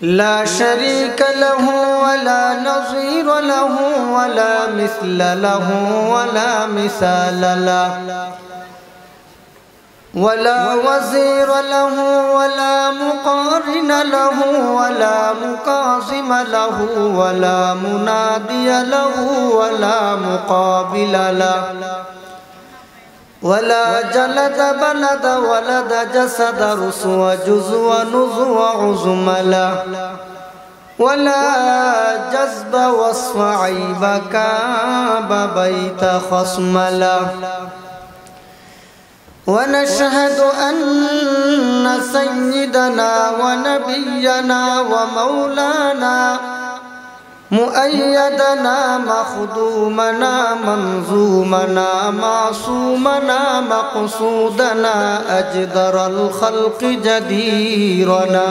لا شريك له ولا نظير له ولا مثل له ولا مثال له ولا وزير له ولا مقارن له ولا مقاسم له ولا منادي له ولا مقابل له ولا جلد بلد ولد جسد رسو جزو نزو عزم له ولا جذب وصف عيب كاب بيت خصم له ونشهد أن سيدنا ونبينا ومولانا مؤيدنا مخدومنا منظومنا معصومنا مقصودنا أجدر الخلق جديرنا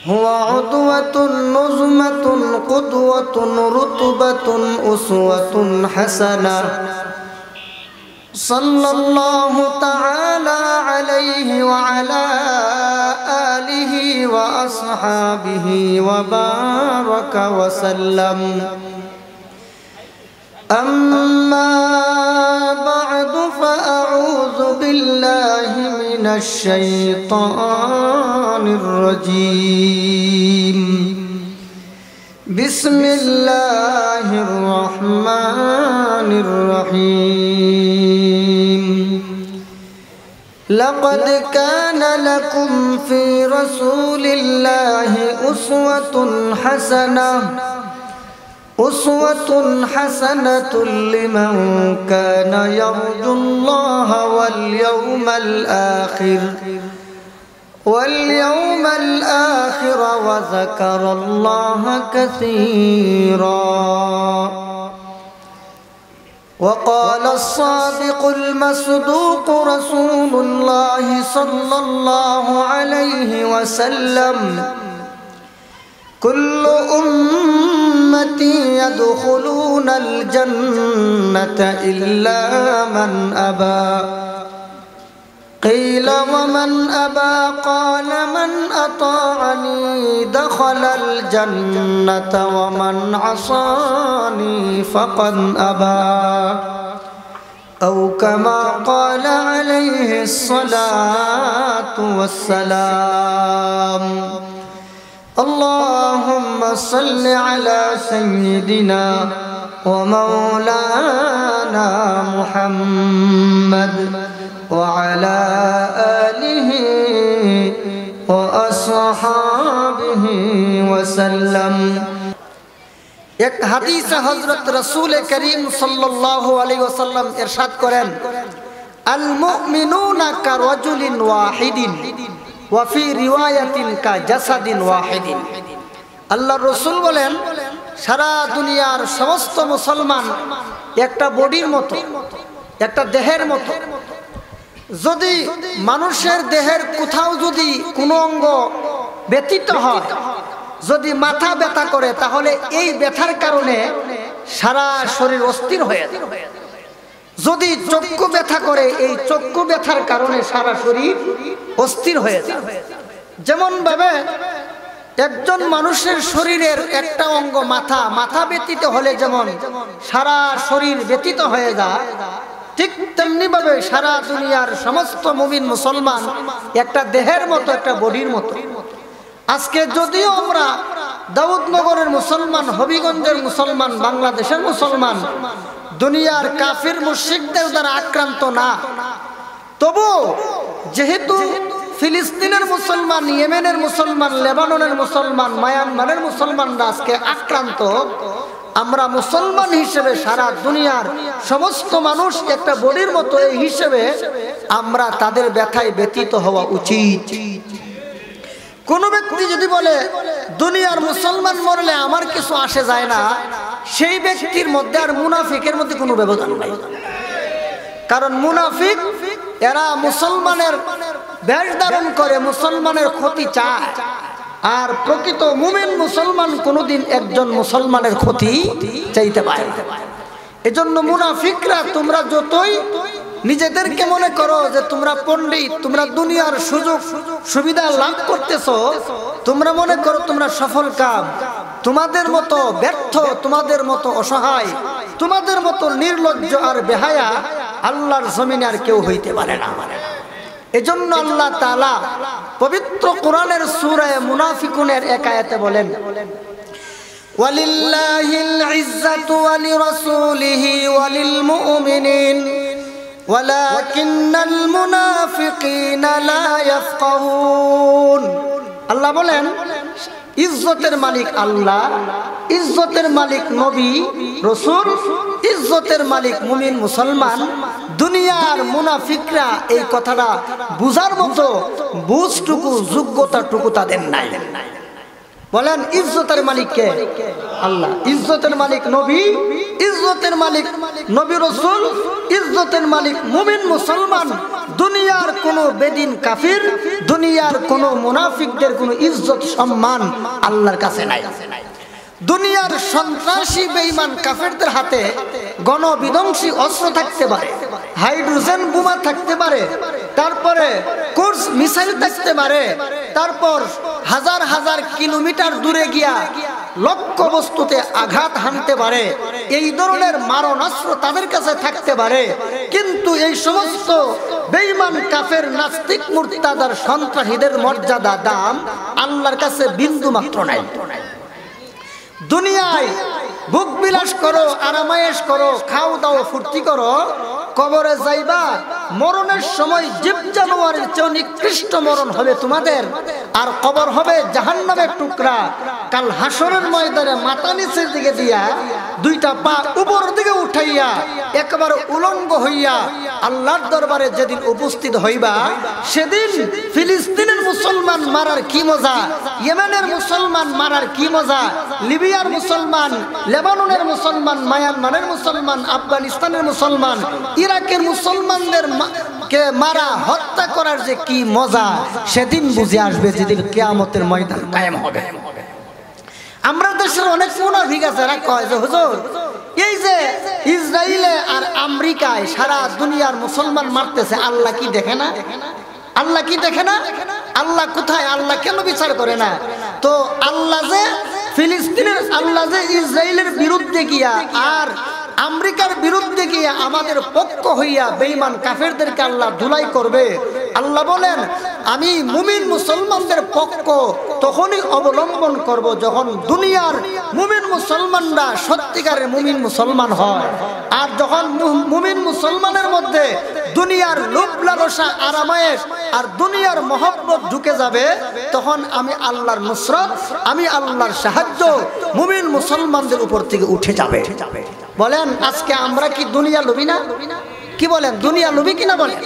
هو عدوة نظمة قدوة رتبة أسوة حسنة صلى الله تعالى عليه وعلى آله وأصحابه وبارك وسلم أما بعد فأعوذ بالله من الشيطان الرجيم بسم الله الرحمن الرحيم لقد كان لكم في رسول الله أسوة حسنة لمن كان يرجو الله واليوم الآخر وذكر الله كثيرا وقال الصادق المصدوق رسول الله صلى الله عليه وسلم كل أمتي يدخلون الجنة إلا من أبى قيل ومن أبى قال من أطاعني دخل الجنة ومن عصاني فقد أبى أو كما قال عليه الصلاة والسلام اللهم صل على سيدنا ومولانا محمد وعلى آله وأصحابه وسلم एक হাদিস হযরত রাসূল করিম সাল্লাল্লাহু আলাইহি ওয়াসাল্লাম ইরশাদ করেন আল মুমিনুনা কা রাজুলিন ওয়াহিদিন ওয়া ফি রিওয়ায়াতিন কা জাসাদিন ওয়াহিদিন আল্লাহর রাসূল বলেন সারা দুনিয়ার সমস্ত মুসলমান একটা বডির মতো একটা দেহের মতো যদি মানুষের দেহের কোথাও যদি কোনো অঙ্গ ব্যথিত হয় যদি মাথা ব্যথা করে তাহলে এই ব্যথার কারণে সারা শরীর অস্থির হয়ে যায় যদি চক্ষু ব্যথা করে এই চক্ষু ব্যথার কারণে সারা শরীর অস্থির হয়ে যায় যেমন ভাবে একজন মানুষের শরীরের একটা অঙ্গ মাথা ব্যথিত হলে যেমন সারা শরীর ব্যথিত হয়ে যায় ঠিক তেমনি ভাবে সারা দুনিয়ার সমস্ত মুমিন মুসলমান একটা দেহের মতো একটা বডির মতো আজকে যদিও আমরা দাউদনগরের মুসলমান হবিগঞ্জের মুসলমান বাংলাদেশের মুসলমান দুনিয়ার কাফির মুশরিকদের দ্বারা আক্রান্ত না তবু যেহেতু ফিলিস্তিনের মুসলমান ইয়েমেনের মুসলমান লেবাননের মুসলমান মায়ানমারের মুসলমানরা আজকে আক্রান্ত আমরা মুসলমান হিসেবে সারা দুনিয়ার সমস্ত মানুষ একটা বডির মতো এই হিসেবে আমরা তাদের ব্যথায় ব্যথিত হওয়া উচিত কোন ব্যক্তি যদি বলে দুনিয়ার মুসলমান মরলে আমার কিছু আসে যায় না সেই ব্যক্তির মধ্যে আর মুনাফিকের মধ্যে কোনো ব্যবধান নাই কারণ মুনাফিক এরা মুসলমানের বেশ ধারণ করে মুসলমানের ক্ষতি চায় আর প্রকৃত মুমিন মুসলমান কোনোদিন একজন মুসলমানের ক্ষতি চাইতে পারে এজন্য মুনাফিকরা তোমরা যতই নিজেদেরকে মনে করো যে তোমরা পণ্ডিত, তোমরা দুনিয়ার সুযোগ সুবিধা লাভ করতেছো, তোমরা মনে করো তোমরা সফল কাম। তোমাদের মতো ব্যর্থ, তোমাদের মতো অসহায়, তোমাদের মতো নির্লজ্জ আর বেহায়া আল্লাহর জমিনে আর কেউ হইতে পারে না। এজন্য আল্লাহ তাআলা পবিত্র কোরআনের সূরা মুনাফিকুনের এক আয়াতে বলেন, ওয়ালিল্লাহিল ইজ্জাতু ওয়া লিরাসূলিহি ওয়া লিল মুমিনিন ওয়ালাকিন্নাল মুনাফিকিনা লা ইয়াফকাহুন। আল্লাহ বলেন ইজ্জতের মালিক আল্লাহ, ইজ্জতের মালিক নবী রাসূল, ইজ্জতের মালিক মুমিন মুসলমান। দুনিয়ার মুনাফিকরা এই কথাটা বুঝার মতো বুঝটুকু যোগ্যতাটুকু তাদের নাই। বলেন ইজ্জতের মালিক কে? আল্লাহ। ইজ্জতের মালিক নবী, ইজ্জতের মালিক নবী রাসূল, ইজ্জতের মালিক মুমিন মুসলমান। দুনিয়ার কোন বেদিন কাফির, দুনিয়ার কোন মুনাফিকদের কোন ইজ্জত সম্মান আল্লাহর কাছে নাই। দুনিয়ার সন্ত্রাসী বেঈমান কাফেরদের হাতে গণবিধ্বংসী অস্ত্র থাকতে পারে, হাইড্রোজেন বোমা থাকতে পারে, তারপরে কোর্স মিসাইল থাকতে পারে, তারপর হাজার হাজার কিলোমিটার দূরে গিয়া লক্ষ্য বস্তুতে আঘাত হানতে পারে। এই ধরনের মারণাস্ত্র তাদের কাছে থাকতে পারে, কিন্তু এই সমস্ত বেঈমান কাফের নাস্তিক মুরতাদার সন্ত্রাসীদের মর্যাদা দাম আল্লাহর কাছে বিন্দু মাত্র নাই। দুনিয়ায় ভোগ বিলাস করো, আরামায়েশ করো, খাও দাও, ফুর্তি করো, কবরে যাইবা, মরণের সময় জীব জানোয়ারের চেয়ে নিকৃষ্ট মরণ হবে তোমাদের। আর কবর হবে জাহান্নামের টুকরা। কাল হাসরের ময়দানে মাথা নিচের দিকে দিয়া দুইটা পা উপর দিকে উঠাইয়া একবার উলঙ্গ হইয়া আল্লাহর দরবারে যেদিন উপস্থিত হইবা, সেদিন ফিলিস্তিনের মুসলমান মারার কি মজা, ইয়েমেনের মুসলমান মারার কি মজা, লিবিয়ার মুসলমান, লেবাননের মুসলমান, মায়ানমারের মুসলমান, আফগানিস্তানের মুসলমান, ইরাকের মুসলমানদের কে মারা হত্যা করার যে কি মজা, সেদিন বুঝে আসবে যেদিন কিয়ামতের ময়দান কায়েম হবে। আমরা দেশের অনেক মুনাফিক আছে, এরা কয় যে হুজুর এই যে ইসরায়েলে আর আমেরিকায় সারা দুনিয়ার মুসলমান মারতেছে, আল্লাহ কি দেখে না? আল্লাহ কি দেখে না? আল্লাহ কোথায়? আল্লাহ কেন বিচার করে না? তো আল্লাহ যে ফিলিস্তিনের, আল্লাহ যে ইসরায়েলের বিরুদ্ধে গিয়া আর আমেরিকার বিরুদ্ধে গিয়ে আমাদের পক্ষ হইয়া বেঈমান কাফেরদেরকে আল্লাহ ধুলাই করবে। আল্লাহ বলেন আমি মুমিন মুসলমানদের পক্ষ তখনই অবলম্বন করব যখন দুনিয়ার মুমিন মুসলমানরা সত্যিকারের মুমিন মুসলমান হয়। আর যখন মুমিন মুসলমানের মধ্যে দুনিয়ার লোভ লালসা আরামায়েশ আর দুনিয়ার মহব্বত ঢুকে যাবে, তখন আমি আল্লাহর নুসরত, আমি আল্লাহর সাহায্য মুমিন মুসলমানদের উপর থেকে উঠে যাবে। বলেন আজকে আমরা কি দুনিয়া লোভী না? কি বলেন, দুনিয়া লোভী কিনা? বলেন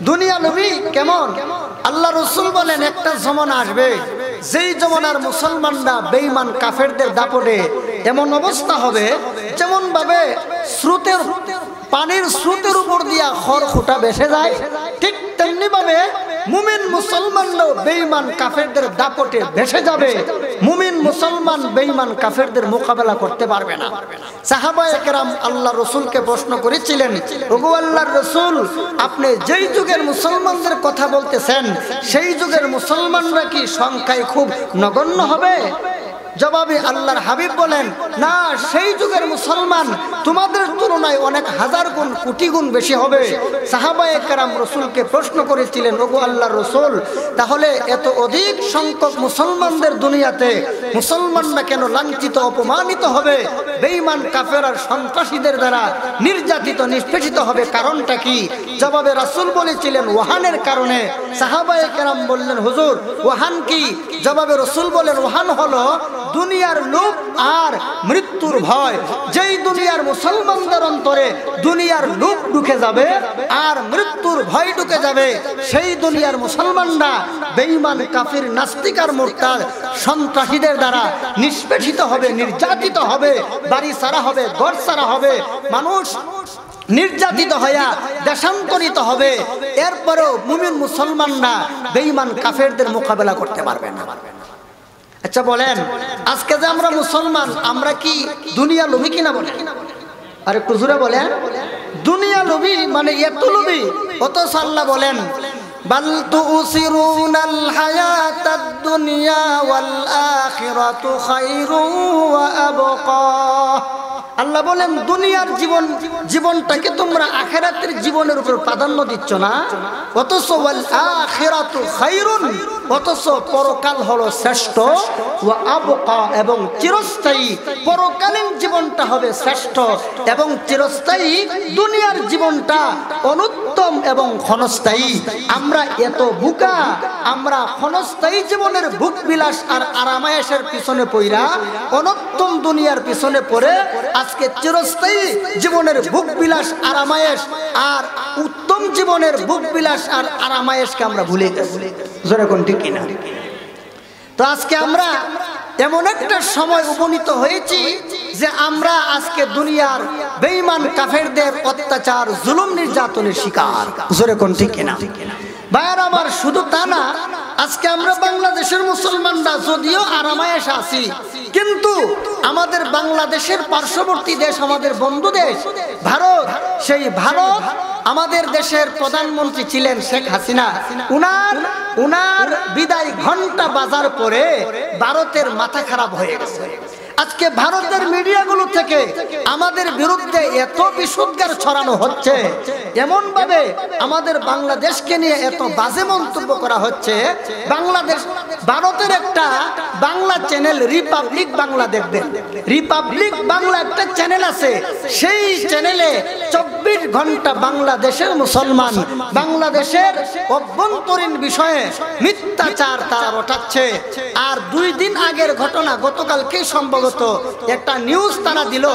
দুনিয়া লোভী কেমন? আল্লাহ রাসূল বলেন একটা জমানা আসবে যেই জমানার মুসলমানরা বেঈমান কাফেরদের দাপটে এমন অবস্থা হবে যেমন ভাবে স্রোতের পানির স্রোতের উপর দিয়া খড়খুঁটা ভেসে যায়, ঠিক তেমনি ভাবে মুমিন মুসলমানরাও বেঈমান কাফেরদের দাপটে ভেসে যাবে। মুমিন মুসলমান বেঈমান কাফেরদের মোকাবেলা করতে পারবে না। সাহাবায়ে কেরাম আল্লাহ রাসূলকে প্রশ্ন করেছিলেন, ওগো আল্লাহর রাসূল, আপনি যেই যুগের মুসলমানদের কথা বলতেছেন সেই যুগের মুসলমানরা কি সংখ্যায় খুব নগণ্য হবে? জবাবে আল্লাহর হাবিব বলেন, না, সেই যুগের মুসলমান তোমাদের তুলনায় অনেক হাজার গুণ, কোটি গুণ বেশি হবে। সাহাবায়ে কেরাম রাসূলকে প্রশ্ন করেছিলেন, ওগো আল্লাহর রাসূল, তাহলে এত অধিক সংখ্যক মুসলমানদের দুনিয়াতে মুসলমানরা কেন লাঞ্ছিত অপমানিত হবে, বেঈমান কাফের আর সন্ত্রাসীদের দ্বারা নির্যাতিত নিষ্পেষিত হবে, কারণটা কি? জবাবে রাসূল বলেছিলেন ওয়াহানের কারণে। সাহাবায়ে কেরাম বললেন, হুজুর ওয়াহান কি? জবাবে রাসূল বলেন, ওয়াহান হলো দুনিয়ার লোভ আর মৃত্যুর ভয়। যেই দুনিয়ার মুসলমানদের অন্তরে দুনিয়ার লোভ ঢুকে যাবে আর মৃত্যুর ভয় ঢুকে যাবে, সেই দুনিয়ার মুসলমানরা বেঈমান কাফির নাস্তিক আর মুরতাদ সন্ত্রাসীদের দ্বারা নিষ্পেষিত হবে, নির্যাতিত হবে, বাড়ি ছাড়া হবে, ঘর ছাড়া হবে, মানুষ নির্যাতিত হইয়া দেশান্তরিত হবে। এরপরেও মুমিন মুসলমানরা বেঈমান কাফেরদের মোকাবেলা করতে পারবে না। আচ্ছা বলেন আজকে যে আমরা মুসলমান, আমরা কি দুনিয়া লোভী কিনা? বলেন আর একটু জোরে বলেন, দুনিয়া লোভী মানে এত লোভী, অথচ আল্লাহ বলেন বাল তুসিরুনাল হায়াতাদ দুনিয়া ওয়াল আখিরাতু খায়রুন ওয়া আবকা। আল্লাহ বলেন দুনিয়ার জীবনটাকে তোমরা আখিরাতের জীবনের উপর প্রাধান্য দিচ্ছ না, অথচ ওয়াল আখিরাতু খায়রুন, অথচ পরকাল হলো শ্রেষ্ঠ, ওয়া আবকা এবং চিরস্থায়ী। পরকালীন জীবনটা হবে শ্রেষ্ঠ এবং চিরস্থায়ী, দুনিয়ার জীবনটা অনুত্তম এবং ক্ষণস্থায়ী। আমরা এত বোকা, আমরা ক্ষণস্থায়ী জীবনের ভোগ বিলাস আর আরামায়েশের পিছনে পইরা অনুত্তম দুনিয়ার পিছনে পড়ে আজকে চিরস্থায়ী জীবনের ভোগ বিলাস আরামায়েশ আর উত্তম জীবনের ভোগ বিলাস আর আরামায়েশকে আমরা ভুলে গেছি। জোরে কোন ঠিক কিনা? তো আজকে আমরা এমন একটা সময় উপনীত হয়েছি যে আমরা আজকে দুনিয়ার বেঈমান কাফেরদের অত্যাচার জুলুম নির্যাতনের শিকার। জোরে কোন ঠিক কিনা? ভাইয়ার আমার, শুধু তা না, আজকে আমরা বাংলাদেশের মুসলমানরা যদিও আরামায়েশ আছি, কিন্তু আমাদের বাংলাদেশের পার্শ্ববর্তী দেশ, আমাদের বন্ধু দেশ ভারত, সেই ভারত আমাদের দেশের প্রধানমন্ত্রী ছিলেন শেখ হাসিনা। উনার বিদায় ঘন্টা বাজার পরে ভারতের মাথা খারাপ হয়ে গেছে। আজকে ভারতের মিডিয়াগুলো থেকে আমাদের বিরুদ্ধে এত বিশুদ্ধার ছড়ানো হচ্ছে, এমন ভাবে আমাদের বাংলাদেশকে নিয়ে এত বাজে মন্তব্য করা হচ্ছে। ভারতের একটা বাংলা চ্যানেল রিপাবলিক বাংলা, দেখবেন রিপাবলিক বাংলা একটা চ্যানেল আছে, সেই চ্যানেলে 24 ঘন্টা বাংলাদেশের মুসলমান, বাংলাদেশের অভ্যন্তরীণ বিষয়ে মিথ্যাচার তারা রটাচ্ছে। আর 2 দিন আগের ঘটনা, গতকালকে সম্ভবত একটা নিউজ তারা দিল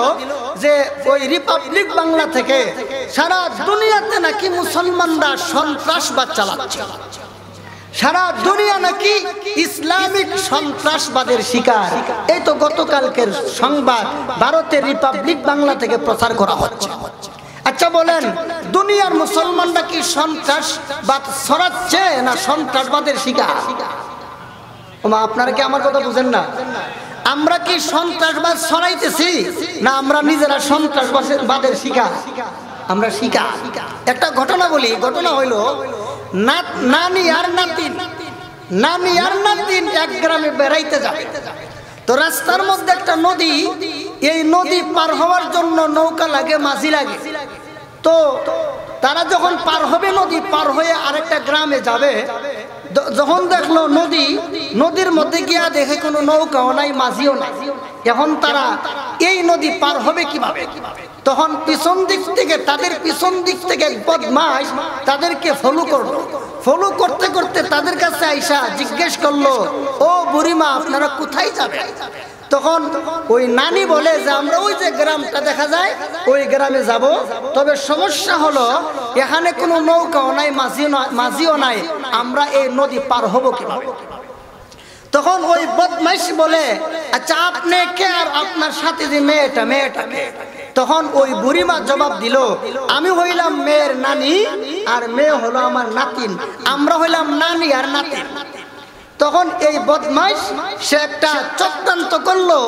যে ওই রিপাবলিক বাংলা থেকে সারা দুনিয়াতে নাকি মুসলমানরা সন্ত্রাসবাদ চালাচ্ছে, সারা দুনিয়া নাকি ইসলামিক সন্ত্রাসবাদের শিকার। এই তো গতকালকের সংবাদ ভারতের রিপাবলিক বাংলা থেকে প্রচার করা হচ্ছে। আচ্ছা বলেন, দুনিয়ার মুসলমানরা কি সন্ত্রাসবাদ ছড়াচ্ছে না সন্ত্রাসবাদের শিকার? আপনারা কি আমার কথা বুঝেন না? আমরা কি সন্ত্রাসবাদ ছড়াইতেছি না আমরা নিজেরা সন্ত্রাসবাদের শিকার? আমরা শিকার। একটা ঘটনা বলি, ঘটনা হইল নানি আর নাতিন এক গ্রামে বেড়াইতে যাবে। তো রাস্তার মধ্যে একটা নদী, এই নদী পার হওয়ার জন্য নৌকা লাগে, মাঝি লাগে। তো তারা যখন পার হবে, নদী পার হয়ে আরেকটা গ্রামে যাবে, যখন দেখলো নদীর মধ্যে গিয়া দেখে কোনো নৌকাও নাই, মাঝিও নাই। এখন তারা এই নদী পার হবে কিভাবে? তখন তাদের পিছন দিক থেকে এক বদমাশ তাদেরকে ফলো করলো। ফলো করতে করতে তাদের কাছে আইসা জিজ্ঞেস করলো, ও বুড়িমা, আপনারা কোথায় যাবেন? তখন ওই নানি বলে যে আমরা ওই যে গ্রামটা দেখা যায় ওই গ্রামে যাব, তবে সমস্যা হলো এখানে কোনো নৌকাও নাই, মাঝিও নাই, আমরা এই নদী পার হব কিভাবে? তখন ওই বদমাইশ বলে, আচ্ছা আপনি কে আর আপনার সাথে যে মেয়েটা কে? তখন ওই বুড়িমা জবাব দিল, আমি হইলাম মেয়ের নানি আর মেয়ে হলো আমার নাতিন, আমরা হইলাম নানি আর নাতিন। তখন এই বদমাইশ সে একটা চক্রান্ত করলো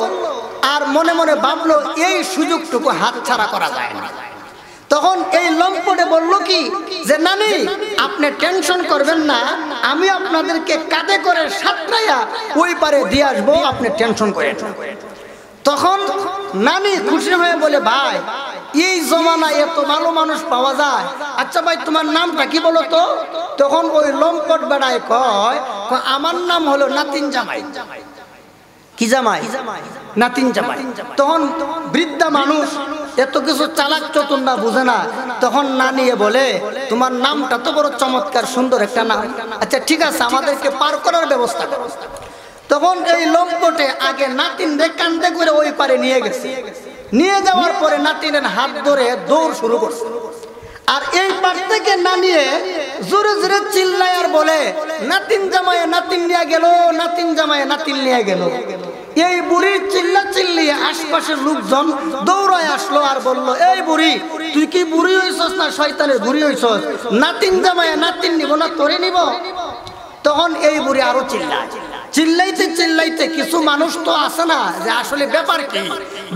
আর মনে মনে ভাবলো এই সুযোগটুকু হাতছাড়া করা যায় না। তখন এই লম্পটে বলল কি যে নানি, আপনি টেনশন করবেন না, আমি আপনাদেরকে কাঁধে করে সাতরাইয়া ওই পারে দিয়ে আসবো, আপনি টেনশন করেন। তখন নানি খুশি হয়ে বলে, ভাই এই জমানায় এত ভালো মানুষ পাওয়া যায়, আচ্ছা ভাই তোমার নামটা কি বলো তো? তখন ওই লম্পট বেড়ায় কয়, আমার নাম হলো নাতিন জামাই। কি জামাই? নাতিন জামাই। তখন বৃদ্ধা মানুষ এত কিছু চালাক চতুর না, বুঝে না। তখন নানিয়ে বলে, তোমার নামটা তো বড় চমৎকার, সুন্দর একটা নাম, আচ্ছা ঠিক আছে আমাদেরকে পার করার ব্যবস্থা করো। তখন এই লম্পটে আগে নাতিন কান্দে করে ওই পারে নিয়ে গেছে। নিয়ে যাওয়ার পরে নাতিনের হাত ধরে দৌড় শুরু করছে। আর এই পার থেকে নানিয়ে জোরে জোরে চিল্লায় আর বলে, নাতিন জামায়ে নাতিন নিয়ে গেল, নাতিন জামায়ে নাতিন নিয়ে গেল। এই বুড়ির চিল্লা চিল্লিয়ে আশপাশের লোকজন দৌড়ায় আসলো আর বলল, এই বুড়ি, তুই কি বুড়ি হইছস না শয়তানের বুড়ি হইছস? নাতিন জামায়ে নাতিন নিব না তোরে নিব? তখন এই বুড়ি আরো চিল্লাইতে চিল্লাইতে কিছু মানুষ তো আছে না যে আসলে ব্যাপার কি,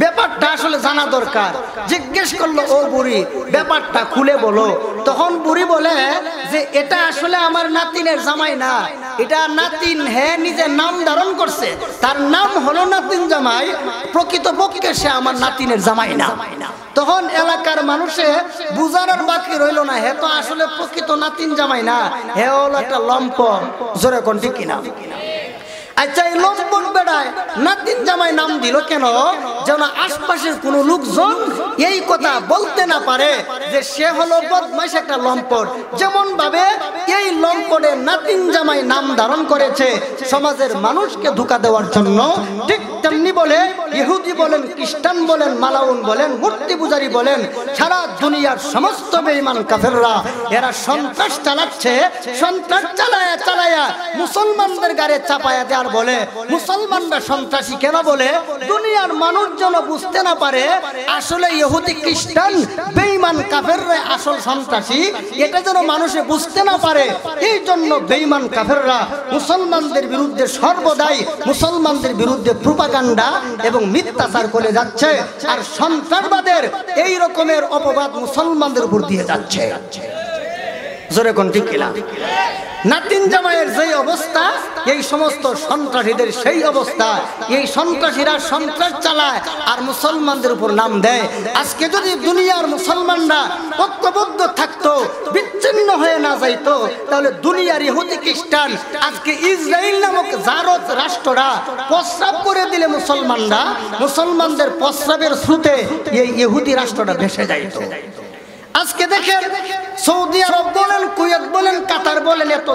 ব্যাপারটা আসলে জানা দরকার। জিজ্ঞেস করলো, ও বুড়ি ব্যাপারটা খুলে বলো। তখন বুড়ি বলে যে এটা আসলে আমার নাতিনের জামাই না, এটা নাতিন হ্যাঁ নিজের নাম ধারণ করছে, তার নাম হলো নাতিন জামাই, প্রকৃতপক্ষে সে আমার নাতিনের জামাই না। তখন এলাকার মানুষে বুঝার আর বাকি রইল না, হে তো আসলে প্রকৃত নাতিন জামাই না, হে হলো একটা লম্পট। জোরে কোন ঠিক কিনা? আচ্ছা, এই লম্পট বেড়ায় নাতিন জামাই নাম দিল কেন? যেন আশপাশের কোন লোকজন এই কথা বলতে না পারে যে সে হলো বদমাইশ একটা লম্পট। যেমন ভাবে এই লম্পটের নাতিন জামাই নাম ধারণ করেছে সমাজের মানুষকে ধোঁকা দেওয়ার জন্য, ঠিক তেমনি বলে ইহুদি বলেন, খ্রিস্টান বলেন, মালাউন বলেন, মূর্তি পূজারী বলেন, সারা দুনিয়ার সমস্ত বেঈমান কাফেররা এরা সন্ত্রাস চালাচ্ছে। সন্ত্রাস চালায়া চালায়া মুসলমানদের গায়ে চাপায়া দেওয়ার বলে মুসলমানরা সন্ত্রাসী কেন বলে? দুনিয়ার মানুষ যেন বুঝতে না পারে আসলে ইহুদি খ্রিস্টান বেঈমান কাফেররা আসল সন্ত্রাসী, এটা যেন মানুষে বুঝতে না পারে। এই জন্য বেঈমান কাফেররা মুসলমানদের বিরুদ্ধে সর্বদাই মুসলমানদের বিরুদ্ধে প্রোপাগান্ডা এবং মিথ্যাচার করে যাচ্ছে, আর সন্ত্রাসবাদের এই রকমের অপবাদ মুসলমানদের উপর দিয়ে যাচ্ছে। জোরে কোন ঠিক কিনা? নাতিন জামাইয়ের যেই অবস্থা, এই সমস্ত সন্ত্রাসীদের সেই অবস্থা। এই সন্ত্রাসীরা সন্ত্রাস চালায় আর মুসলমানদের উপর নাম দেয়। আজকে যদি দুনিয়ার মুসলমানরা ঐক্যবদ্ধ থাকতো, বিচ্ছিন্ন হয়ে না যাইতো, তাহলে দুনিয়ার ইহুদি খ্রিস্টান আজকে ইসরায়েল নামক জারজ রাষ্ট্ররা প্রস্রাব করে দিলে মুসলমানরা, মুসলমানদের প্রস্রাবের স্রোতে এই ইহুদি রাষ্ট্রটা ভেসে যাইতো। আজকে দেখেন সৌদি আরব বলেন, কুয়েত বলেন, কাতার বলেন, এত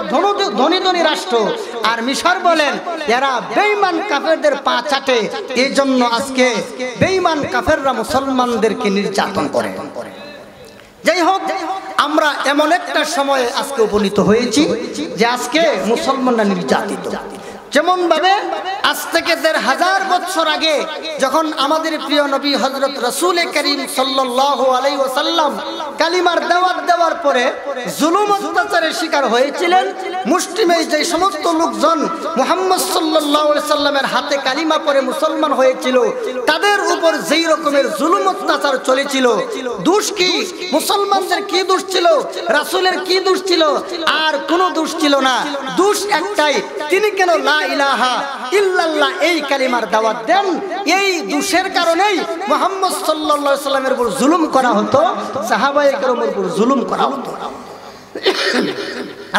ধনী ধনী রাষ্ট্র, আর মিশর বলেন, এরা বেঈমান কাফেরদের পা চাটে। এই জন্য আজকে বেঈমান কাফেররা মুসলমানদেরকে নির্যাতন করে। যাই হোক, আমরা এমন একটা সময়ে আজকে উপনীত হয়েছি যে আজকে মুসলমানরা নির্যাতিত। যেমন ভাবে আজ থেকে ১৫০০ বছর আগে যখন আমাদের প্রিয় নবী হযরত রাসূল করিম সাল্লাল্লাহু আলাইহি ওয়াসাল্লাম কালিমার দাওয়াত দেওয়ার পরে জুলুম অত্যাচারের শিকার হয়েছিলেন, মুসলিমে যে সমস্ত লোকজন মুহাম্মদ সাল্লাল্লাহু আলাইহি সাল্লামের হাতে কালিমা পড়ে মুসলমান হয়েছিল, তাদের উপর যেই রকমের জুলুম অত্যাচার চলেছিল, দোষ কি? মুসলমানদের কি দোষ ছিল? রাসূলের কি দোষ ছিল? আর কোনো দোষ ছিল না। দোষ একটাই, তিনি কেন লা ইলাহা ইল্লাল্লাহ এই কালিমার দাওয়াত দেন। এই দোষের কারণেই মুহাম্মদ সাল্লাল্লাহু আলাইহি সাল্লামের উপর জুলুম করা হতো, সাহাবায়ে কেরামের উপর জুলুম করা হতো।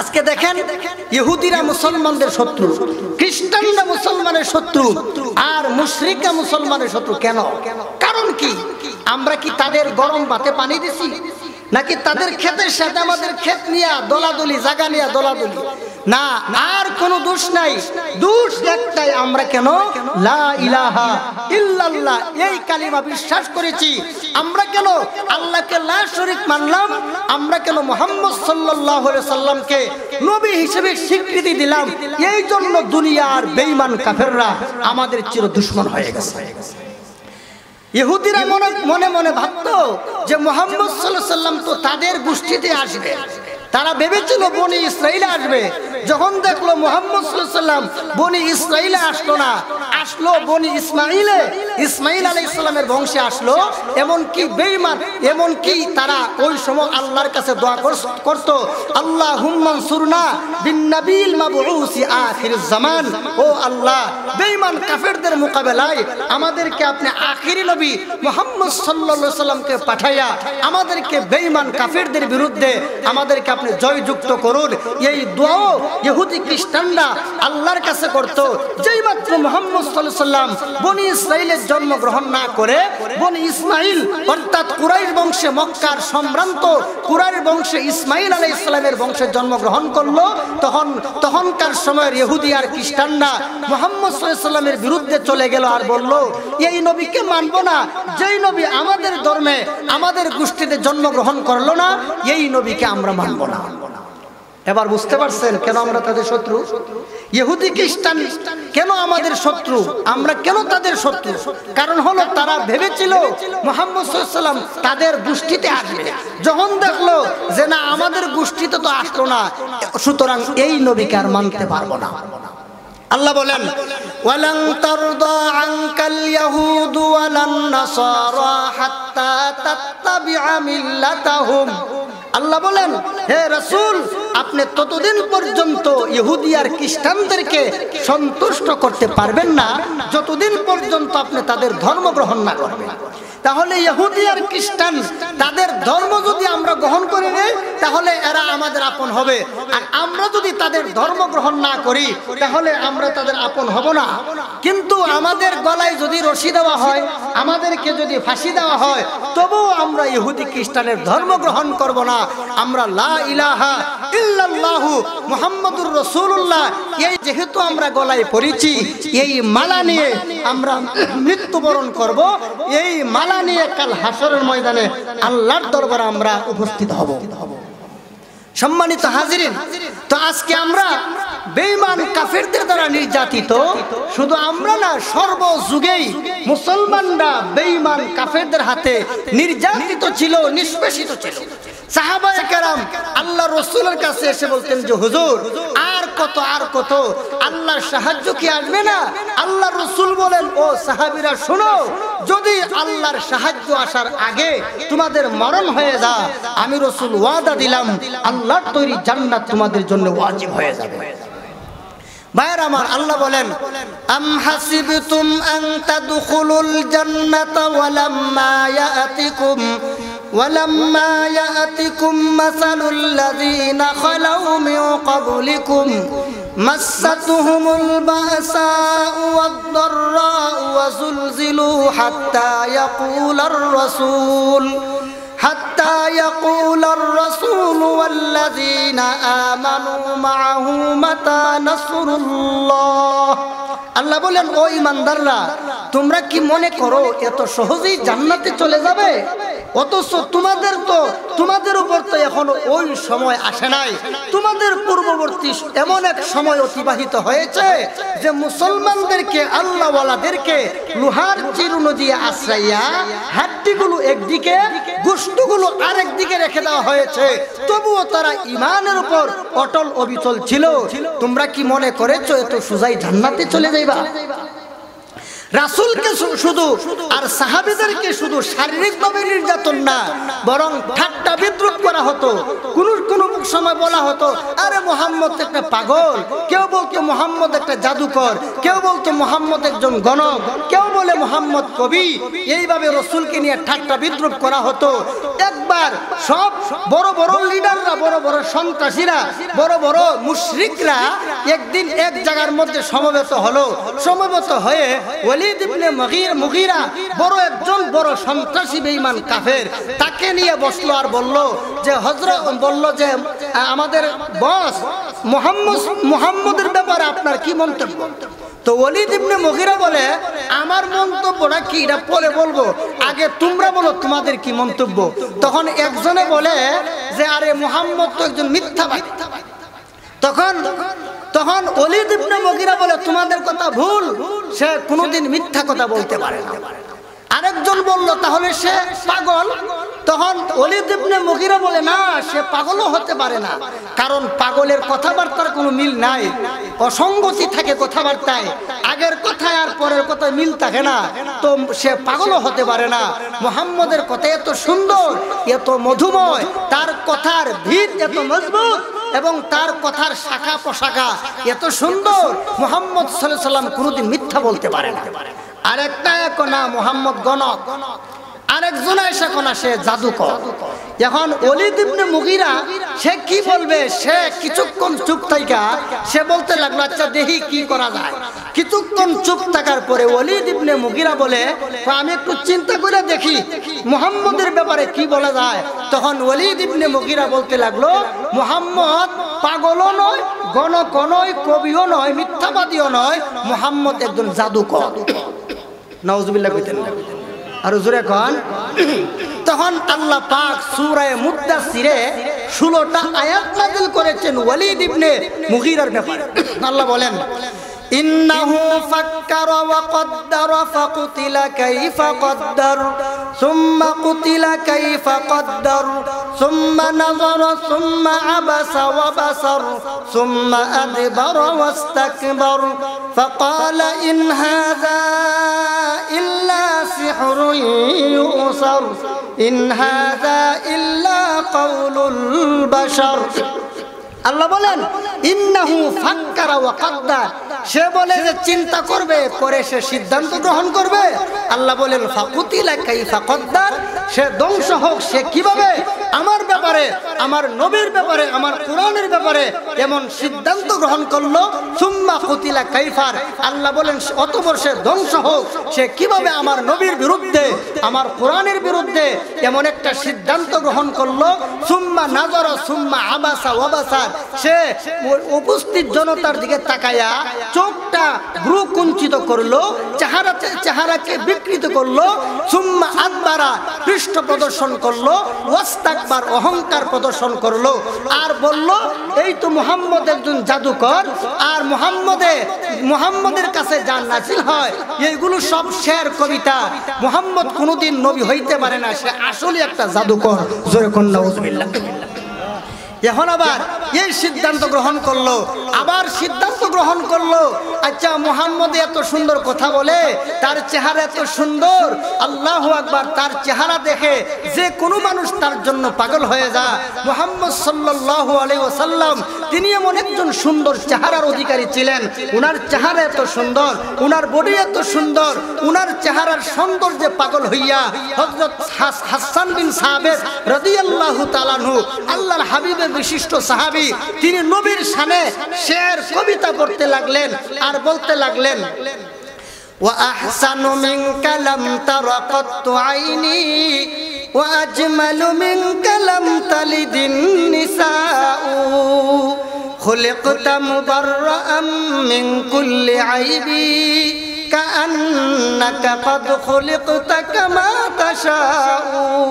আজকে দেখেন, ইহুদিরা মুসলমানদের শত্রু, খ্রিস্টানরা মুসলমানের শত্রু, আর মুশরিকরা মুসলমানের শত্রু। কেন? কারণ কি? আমরা কি তাদের গরম ভাতে পানি দিছি? নাকি তাদের ক্ষেতের সাথে আমাদের ক্ষেত নিয়ে দলাদলি, জায়গা নিয়ে দলাদলি? না, আর কোনো দোষ নাই। দোষ একটাই, আমরা কেন লা ইলাহা ইল্লাল্লাহ এই কালিমা বিশ্বাস করেছি। আমরা কেন আল্লাহকে লা শরীক মানলাম। আমরা কেন মুহাম্মদ সাল্লাল্লাহু আলাইহি সাল্লামকে নবী হিসেবে স্বীকৃতি দিলাম। এই জন্য দুনিয়ার বেঈমান কাফেররা আমাদের চির দুশমন হয়ে গেছে। ইহুদিরা মনে মনে ভাবতো যে মুহাম্মদ সাল্লাল্লাহু আলাইহি সাল্লাম তো তাদের গোষ্ঠীতে আসবে। তারা ভেবেছিল বনি ইসরাইলে আসবে। যখন দেখলো মুহাম্মদ সাল্লাল্লাহু আলাইহি সাল্লাম বনি ইসরাইলে আসলো না, আসলো বনি ইসমাইল আলাইহিস সালামের বংশে আসলো। এমন কি বেঈমান, এমন কি তারা ওই সময় আল্লাহর কাছে দোয়া করত, আল্লাহুম্মা আনসুরনা বিন নবিয়িল মাবউসি আখিরিজ জামান। ও আল্লাহ, বেঈমান কাফেরদের মোকাবেলায় আমাদেরকে আপনি আখিরি নবী মুহাম্মদ সাল্লাল্লাহু আলাইহি সাল্লামকে পাঠাইয়া আমাদেরকে বেঈমান কাফেরদের বিরুদ্ধে আমাদেরকে আপনি জয়যুক্ত করুন। এই দোয়া ইহুদি খ্রিস্টানরা আল্লাহর কাছে করত। যেই মাত্র মুহাম্মদ সাল্লাল্লাহু আলাইহি সাল্লাম বনি ইসরাইলের জন্মগ্রহণ না করে বনি ইসমাইল অর্থাৎ কুরাইশ বংশে, মক্কার সম্ভ্রান্ত কুরাইশ বংশে ইসমাইল আলাইহিস সালামের বংশে জন্মগ্রহণ করলো, তখনকার সময়ের ইহুদি আর খ্রিস্টানরা মুহাম্মদ সাল্লাল্লাহু আলাইহি সাল্লামের বিরুদ্ধে চলে গেল আর বলল, এই নবীকে মানব না। যেই নবী আমাদের ধর্মে, আমাদের গোষ্ঠীতে জন্মগ্রহণ করলো না, এই নবীকে আমরা মানব না। এবার বুঝতে পারছেন কেন আমরা তাদের শত্রু? ইহুদি খ্রিস্টান কেন আমাদের শত্রু? আমরা কেন তাদের শত্রু? কারণ হলো তারা ভেবেছিল মুহাম্মদ সাল্লাল্লাহু আলাইহি সাল্লাম তাদের গোষ্ঠীতে আসবে। যখন দেখলো যে না, আমাদের গোষ্ঠীতে তো আসলো না, সুতরাং এই নবীকে আর মানতে পারবো না। আল্লাহ বলেন ওয়ালান তারদা আনকাল ইয়াহুদু ওয়ালান নাসারা হাত্তা তাত্তাবিআ মিল্লাতাহুম। আল্লাহ বলেন হে রাসূল আপনি ততদিন পর্যন্ত ইহুদি আর খ্রিস্টানদেরকে সন্তুষ্ট করতে পারবেন না যতদিন পর্যন্ত আপনি তাদের ধর্ম গ্রহণ না করবেন। তাহলে ইহুদি আর খ্রিস্টান তাদের ধর্ম যদি আমরা গ্রহণ করে নেই তাহলে এরা আমাদের আপন হবে, আর আমরা যদি তাদের ধর্ম গ্রহণ না করি তাহলে আমরা তাদের আপন হব না। কিন্তু আমাদের গলায় যদি রশি দেওয়া হয়, আমাদেরকে যদি ফাঁসি দেওয়া হয়, তবুও আমরা ইহুদি খ্রিস্টানের ধর্ম গ্রহণ করব না। আমরা লা ইলাহা ইল্লাল্লাহু মুহাম্মাদুর রাসূলুল্লাহ এই যেহেতু আমরা গলায় পরেছি, এই মালা নিয়ে আমরা মৃত্যুবরণ করব, এই মালা নিয়ে কাল হাসরের ময়দানে আল্লাহর দরবারে আমরা উপস্থিত হব। সম্মানিত হাজিরিন, তো আজকে আমরা বেঈমান কাফেরদের দ্বারা নির্যাতিত, শুধু আমরা না, সর্বযুগেই মুসলমানরা বেঈমান কাফেরদের হাতে নির্যাতিত ছিল, নিষ্পেষিত ছিল। সাহাবায়ে কেরাম আল্লাহ রাসূলের কাছে এসে বলতেন যে হুজুর আর কত আর কত, আল্লাহর সাহায্য কি আসবে না? আল্লাহ রাসূল বলেন ও সাহাবীরা শোনো, যদি আল্লাহর সাহায্য আসার আগে তোমাদের মরণ হয়ে যায়, আমি রাসূল ওয়াদা দিলাম আল্লাহর তৈরি জান্নাত তোমাদের জন্য ওয়াজিব হয়ে যাবে। ভাইরা আমার, আল্লাহ বলেন আম হাসিবতুম আন তাদখুলুল জান্নাতা ওয়ালাম্মা ইয়াতিকুম মাসালুল লাযীনা খালাউ মিন ক্বাবলিকুম মাসাতুহুমুল বাসাউ ওয়াদ-দাররাউ ওয়া যুলজিলু হাত্তা ইয়াকুলার রাসূল ওয়াল্লাযীনা আমানু মাআহু মাতা নাসরুল্লাহ। আল্লাহ বলেন ও ঈমানদাররা, তোমরা কি মনে করো এত সহজেই জান্নাতে চলে যাবে? অথচ তোমাদের উপর তো এখনো ওই সময় আসে নাই। তোমাদের পূর্ববর্তী এমন এক সময় অতিবাহিত হয়েছে যে মুসলমানদেরকে, আল্লাহওয়ালাদেরকে লোহার চিরুনি দিয়ে আশ্রাইয়া হাড্ডিগুলো একদিকে, গোশতগুলো আরেক দিকে রেখে দেওয়া হয়েছে, তবুও তারা ঈমানের উপর অটল অবিচল ছিল। তোমরা কি মনে করেছো এত সোজাই জান্নাতে চলে যাইবা? রাসূলকে শুধু আর সাহাবীদেরকে শুধু শারীরিকভাবে নির্যাতন না, বরং ঠাট্টা বিদ্রুপ করা হতো। কোন সময় বলা হতো আরে মুহাম্মদ একটা পাগল, কেউ বলতো মুহাম্মদ একটা জাদুকর, কেউ বলতো মুহাম্মদ একজন গণক, কেউ বলে মুহাম্মদ কবি। এইভাবে রাসূলকে নিয়ে ঠাট্টা বিদ্রুপ করা হতো। একবার সব বড় বড় লিডাররা, বড় বড় সন্ত্রাসীরা, বড় বড় মুশরিকরা একদিন এক জায়গার মধ্যে সমবেত হলো। সমবেত হয়ে ওয়ালিদ ইবনে মুগীরা একজন বড় সন্ত্রাসী বেঈমান কাফের, তাকে নিয়ে বসলো আর বলল যে যে আমাদের বস মুহাম্মদের ব্যাপারে আপনার কি মন্তব্য? তো ওয়ালিদ ইবনে মুগীরা বলে আমার মন্তব্যটা কি এটা পরে বলবো, আগে তোমরা বলো তোমাদের কি মন্তব্য। তখন একজনে বলে যে আরে মুহাম্মদ তো একজন মিথ্যাবাদী। তখন ওয়ালিদ ইবনে মুগীরা বলে তোমাদের কথা ভুল, সে কোনোদিন মিথ্যা কথা বলতে পারে না। আরেকজন বলল তাহলে সে পাগল। তখন ওয়ালিদ ইবনে মুগীরা বলে না, সে পাগলও হতে পারে না, কারণ পাগলের কথাবার্তার কোনো মিল নাই, অসঙ্গতি থাকে কথাবার্তায়, আগের কথায় আর পরের কথায় মিল থাকে না, তো সে পাগলও হতে পারে না। মুহাম্মদের কথা এত সুন্দর, এত মধুময়, তার কথার ভিত এত মজবুত এবং তার কথার শাখা প্রশাখা এত সুন্দর, মুহাম্মদ সাল্লাল্লাহু আলাইহি ওয়াসাল্লাম কোনোদিন মিথ্যা বলতে পারে না। আরেকটা কোনা মুহাম্মদ গণক, আরেকজন এসে কোনা সে জাদুকর। এখন ওয়ালিদ ইবনে মুগীরা সে কি বলবে, সে কিছুক্ষণ চুপ থাইকা সে বলতে লাগলো আচ্ছা দেখি কি করা যায়। কিছুক্ষণ চুপ থাকার পরে ওয়ালিদ ইবনে মুগীরা বলে আমি একটু চিন্তা করে দেখি মুহাম্মদের ব্যাপারে কি বলা যায়। তখন ওয়ালিদ ইবনে মুগীরা বলতে লাগলো মুহাম্মদ পাগলও নয়, গণকও নয়, কবিও নয়, মিথ্যাবাদীও নয়, মুহাম্মদ একজন জাদুকর। নাউজুবিল্লাহ কইতেন আর জোরে কোন। তখন আল্লাহ পাক সূরা মুদ্দাসসিরে 16টা আয়াত নাযিল করেছেন ওয়ালিদ ইবনে মুগীরার ব্যাপারে। আল্লাহ বলেন ইন্নাহু ফাক্কারা ওয়া কদ্দারা ফাকুতিলা কাইফা কদ্দার সুম্মা কুতিলা কাইফা কদ্দার সুম্মা নাযারা সুম্মা আবাসা ওয়া বাসার সুম্মা আদবারা ওয়াস্তাকবার ফাকালা ইন হাযা ইল্লা সিহরুন ইউসার ইন হাযা ইল্লা কাউলুল বাশার। আল্লাহ বলেন ইন্নাহু ফাক্কারা ওয়া কদ্দার, সে বলে যে চিন্তা করবে, পরে সে সিদ্ধান্ত গ্রহণ করবে। আল্লাহ বলেন ফাকুতিলা কাইফা কদ্দার, সে ধ্বংস হোক, সে কিভাবে আমার ব্যাপারে, আমার নবীর ব্যাপারে, আমার কোরআনের ব্যাপারে এমন সিদ্ধান্ত গ্রহণ করলো। সুম্মা কুতিলা কাইফার, আল্লাহ বলেন অতঃপর সে ধ্বংস হোক, সে কিভাবে আমার নবীর বিরুদ্ধে, আমার কোরআনের বিরুদ্ধে এমন একটা সিদ্ধান্ত গ্রহণ করলো। সুম্মা নাযারা সুম্মা আবাসা ওয়া বাসার, সে উপস্থিত জনতার দিকে তাকায়া চোখটা ভ্রু কুঞ্চিত করলো, চেহারাকে বিকৃত করলো। সুম্মা আদবারা, পৃষ্ঠ প্রদর্শন করলো। ওয়াস্তাকবার, অহংকার প্রদর্শন করলো। আর বলল এই তো মুহাম্মদ একজন জাদুকর, আর মুহাম্মদের কাছে যা নাযিল হয় এইগুলো সব শের কবিতা, মুহাম্মদ কোনোদিন নবী হইতে পারে না, সে আসলে একটা জাদুকর। জোরে কোন নাউজুবিল্লাহ। এখন আবার এই সিদ্ধান্ত গ্রহণ করলো, আবার সিদ্ধান্ত গ্রহণ করলো আচ্ছা মুহাম্মদ এত সুন্দর কথা বলে, তার চেহারা এত সুন্দর, আল্লাহু আকবার, তার চেহারা দেখে যে কোনো মানুষ তার জন্য পাগল হয়ে যায়। মুহাম্মদ সাল্লাল্লাহু আলাইহি ওয়াসাল্লাম তিনি এমন একজন সুন্দর চেহারার অধিকারী ছিলেন। উনার চেহারা এত সুন্দর, উনার বডি এত সুন্দর, উনার চেহারার সৌন্দর্যে পাগল হইয়া হযরত হাসান বিন সাবিত রাদিয়াল্লাহু তাআলা আনহু, আল্লাহর হাবিবের বিশিষ্ট সাহাবী, তিনি নবীর শানে শের কবিতা পড়তে লাগলেন আর বলতে লাগলেন ওয়া আহসানু মিনকা লাম তারা কাত্তু আইনি ওয়া আজমালু মিনকা লাম তালিদিন নিসাউ খুলিকতা মুবাররাআম মিন কুল্লি আইবি কাআন্নাকা ক্বাদ খুলিকতা কামা তাশাউ।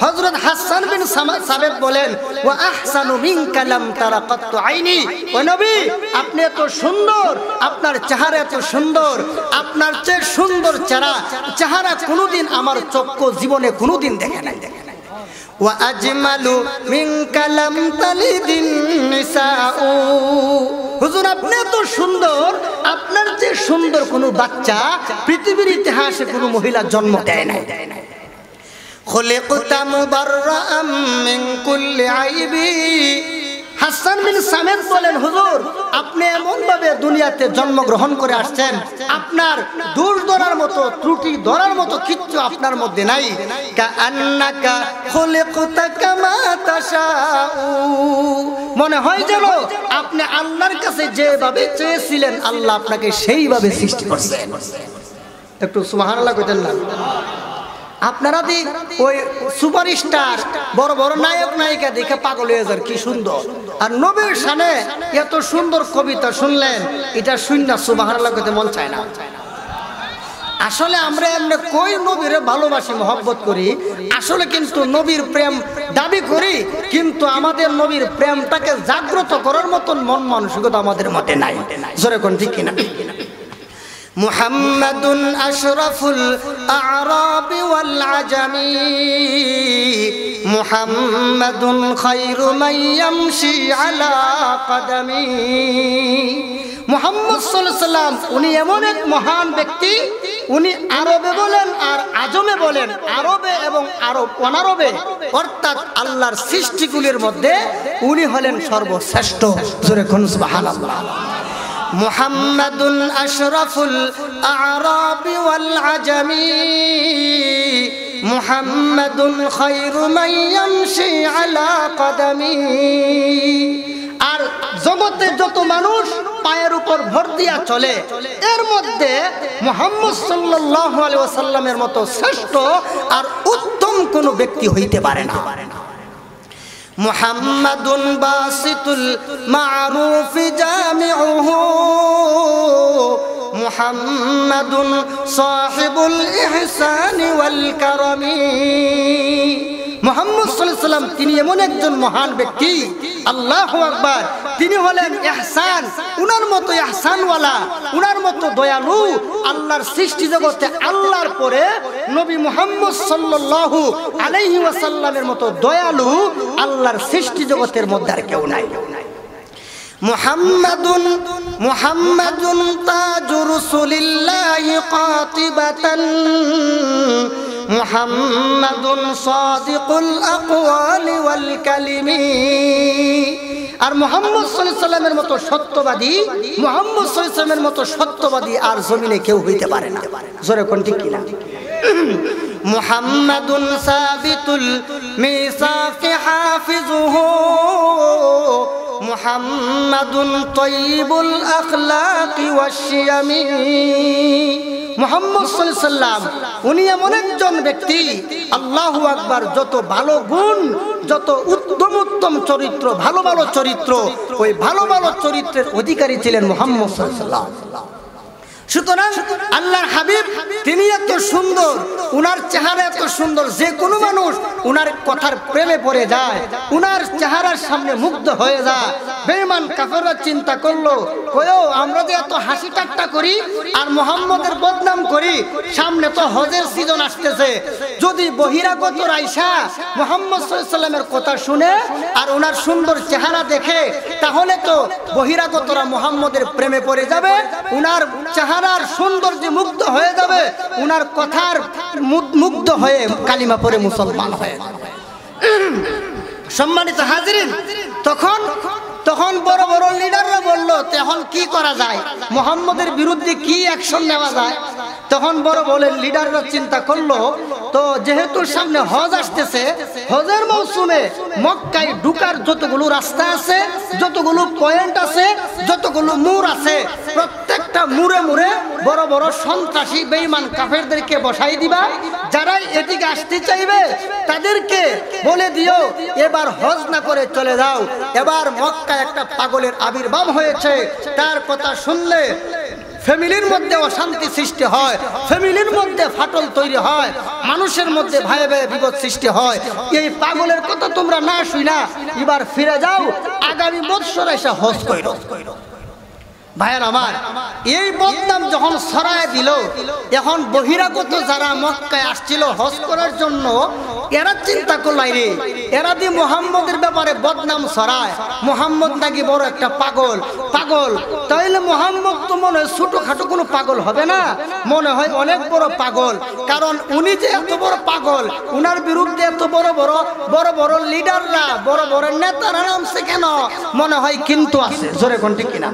হযরত হাসান বিন সাবিত বলেন ওয়া আহসানু মিনকা লাম তারা কাত্তু আইনি, ও নবী আপনি এত সুন্দর, আপনার চেহারা এত সুন্দর, আপনার চেয়ে সুন্দর চেহারা কোনোদিন আমার চক্ষু জীবনে কোনোদিন দেখে নাই। ওয়া আজমালু মিনকা লাম তালিদিন নিসাউ, হুজুর আপনি এত সুন্দর, আপনার চেয়ে সুন্দর কোনো বাচ্চা পৃথিবীর ইতিহাসে কোনো মহিলা জন্ম দেয় নাই। খুলিকতা মুবাররাআম মিন কুল্লি আইবি। হাসান বিন সাবিত বলেন হুজুর আপনি এমন ভাবে দুনিয়াতে জন্মগ্রহণ করে আসছেন, আপনার দোষ ধরার মতো, ত্রুটি ধরার মতো কিচ্ছু আপনার মধ্যে নাই। কাআন্নাকা খুলিকতা কামা তাশাউ, মনে হয় যেন আপনি আল্লাহর কাছে যেভাবে চেয়েছিলেন আল্লাহ আপনাকে সেইভাবে সৃষ্টি করেছেন। একটু সুবহানাল্লাহ কইতেন না? আপনারা ওই সুপারস্টার বড় বড় নায়ক নায়িকা দেখে পাগল হয়ে যান, কি সুন্দর, আর নবীর শানে এত সুন্দর কবিতা শুনলেন, এটা শুননা সুবহানাল্লাহ কইতে মন চায় না। আসলে আমরা এমনি কই নবীরে ভালোবাসি, মহব্বত করি, আসলে কিন্তু নবীর প্রেম দাবি করি, কিন্তু আমাদের নবীর প্রেমটাকে জাগ্রত করার মতন মন মানসিকতা আমাদের মধ্যে নাই। জোরে কোন ঠিক কিনা? মুহাম্মাদুন আশরাফুল আ'রাবি ওয়াল আজামি মুহাম্মাদুন খায়রু মান ইয়ামশি আলা কদামি। মুহাম্মদ সাল্লাল্লাহু আলাইহি ওয়াসাল্লাম উনি এমন এক মহান ব্যক্তি, উনি আরবে বলেন আর আজমে বলেন, আরবে এবং অনারবে অর্থাৎ আল্লাহর সৃষ্টিগুলির মধ্যে উনি হলেন সর্বশ্রেষ্ঠ। জোরে কোন সুবহানাল্লাহ। মুহাম্মাদুন আশরাফুল আ'রাবি ওয়াল আজামি মুহাম্মাদুন খায়রু মান ইয়ামশি আলা কদামি। আর জগতে যত মানুষ পায়ের উপর ভর দিয়া চলে, এর মধ্যে মুহাম্মদ সাল্লাল্লাহু আলাইহি ওয়াসাল্লামের মতো শ্রেষ্ঠ আর উত্তম কোনো ব্যক্তি হইতে পারে না। মুহাম্মাদুন বাসিতুল মা'রুফি জামিউহু মুহাম্মাদুন সাহিবুল ইহসানি ওয়াল কারামি। মুহাম্মদ সাল্লাল্লাহু আলাইহি ওয়াসাল্লাম তিনি এমন একজন মহান ব্যক্তি, আল্লাহু আকবার, তিনি হলেন ইহসান, উনার মতো ইহসানওয়ালা, উনার মতো দয়ালু আল্লাহর সৃষ্টি জগতে আল্লাহর পরে নবী মুহাম্মদ সাল্লাল্লাহু আলাইহি ওয়াসাল্লামের মতো দয়ালু আল্লাহর সৃষ্টি জগতের মধ্যে আর কেউ নাই। মুহাম্মাদুন তাজু রাসূলিল্লাহি কাতিবাতান, মুহাম্মাদুন সাদিকুল আকওয়ালি ওয়াল কালিমি। আর মুহাম্মদ সাল্লাল্লাহু আলাইহি ওয়াসাল্লামের মতো সত্যবাদী, মুহাম্মদ সাল্লাল্লাহু আলাইহি ওয়াসাল্লামের মতো সত্যবাদী আর জমিনে কেউ হইতে পারে না। জোরে কোন ঠিক কিনা? মুহাম্মাদুন সাবিতুল মিসাফি হাফিজুহু, মুহাম্মাদুন তাইয়িবুল আখলাকি ওয়াশশিয়ামি। মুহাম্মদ সাল্লাল্লাহু আলাইহি ওয়াসাল্লাম উনি এমন একজন ব্যক্তি, আল্লাহু আকবার, যত ভালো গুণ, যত উত্তম উত্তম চরিত্র, ভালো ভালো চরিত্র, ওই ভালো ভালো চরিত্রের অধিকারী ছিলেন মুহাম্মদ সাল্লাল্লাহু আলাইহি ওয়াসাল্লাম। সুতরাং আল্লাহর হাবিব তিনি এত সুন্দর, উনার চেহারা এত সুন্দর, যে কোনো মানুষ উনার কথার প্রেমে পড়ে যায়, উনার চেহারার সামনে মুগ্ধ হয়ে যায়। বেঈমান কাফেররা চিন্তা করলো, কয়ও আমরা যে এত হাসি ঠাট্টা করি আর মুহাম্মদের বদনাম করি, সামনে তো হজের সিজন আসতেছে, যদি বহিরাগত রাইসা মুহাম্মদ সাল্লাল্লাহু আলাইহি ওয়াসাল্লামের কথা শুনে আর উনার সুন্দর চেহারা দেখে, তাহলে তো বহিরাগতরা মুহাম্মদের প্রেমে পড়ে যাবে, উনার চেহারার সৌন্দর্যে মুগ্ধ হয়ে যাবে, উনার কথার মুগ্ধ হয়ে কালিমা পড়ে মুসলমান হয়ে যাবে। সম্মানিত হাজিরিন, তখন বড় বড় লিডাররা বলল, তখন কি করা যায়, মুহাম্মদের বিরুদ্ধে কি অ্যাকশন নেওয়া যায়? তখন বড় বড় লিডাররা চিন্তা করলো, তো যেহেতু সামনে হজ আসতেছে, হজের মৌসুমে মক্কায় ঢুকার যতগুলো রাস্তা আছে, যতগুলো পয়েন্ট আছে, যতগুলো মোড় আছে, প্রত্যেকটা মোড়ে মোড়ে বড় বড় সন্ত্রাসী বেঈমান কাফেরদেরকে বসাই দিবা। যারা এদিকে আসতে চাইবে তাদেরকে বলে দিও এবার হজ না করে চলে যাও। এবার মক্কায় একটা পাগলের আবির্ভাব হয়েছে, তার কথা শুনলে ফ্যামিলির মধ্যে অশান্তি সৃষ্টি হয়, ফ্যামিলির মধ্যে ফাটল তৈরি হয়, মানুষের মধ্যে ভয়ে ভয়ে বিপদ সৃষ্টি হয়। এই পাগলের কথা তোমরা না শুইনা এবার ফিরে যাও, আগামী বছর এসে হজ কইরো। ভাইয়ের আমার, এই বদনাম যখন ছড়ায় দিল, এখন বহিরাগত যারা মক্কায় আসছিল হজ করার জন্য, এরা চিন্তা করলাই রে, এরা দিয়ে মুহাম্মদের ব্যাপারে বদনাম ছড়ায়, মুহাম্মদ নাকি বড় একটা পাগল। তাইলে মুহাম্মদ তো মনে হয় ছোটখাটো কোনো পাগল হবে না, মনে হয় অনেক বড় পাগল। কারণ উনি যে এত বড় পাগল, উনার বিরুদ্ধে এত বড় বড় লিডাররা, বড় বড় নেতারা নামছে কেন? মনে হয় কিন্তু আছে। জোরে কোন ঠিক কিনা?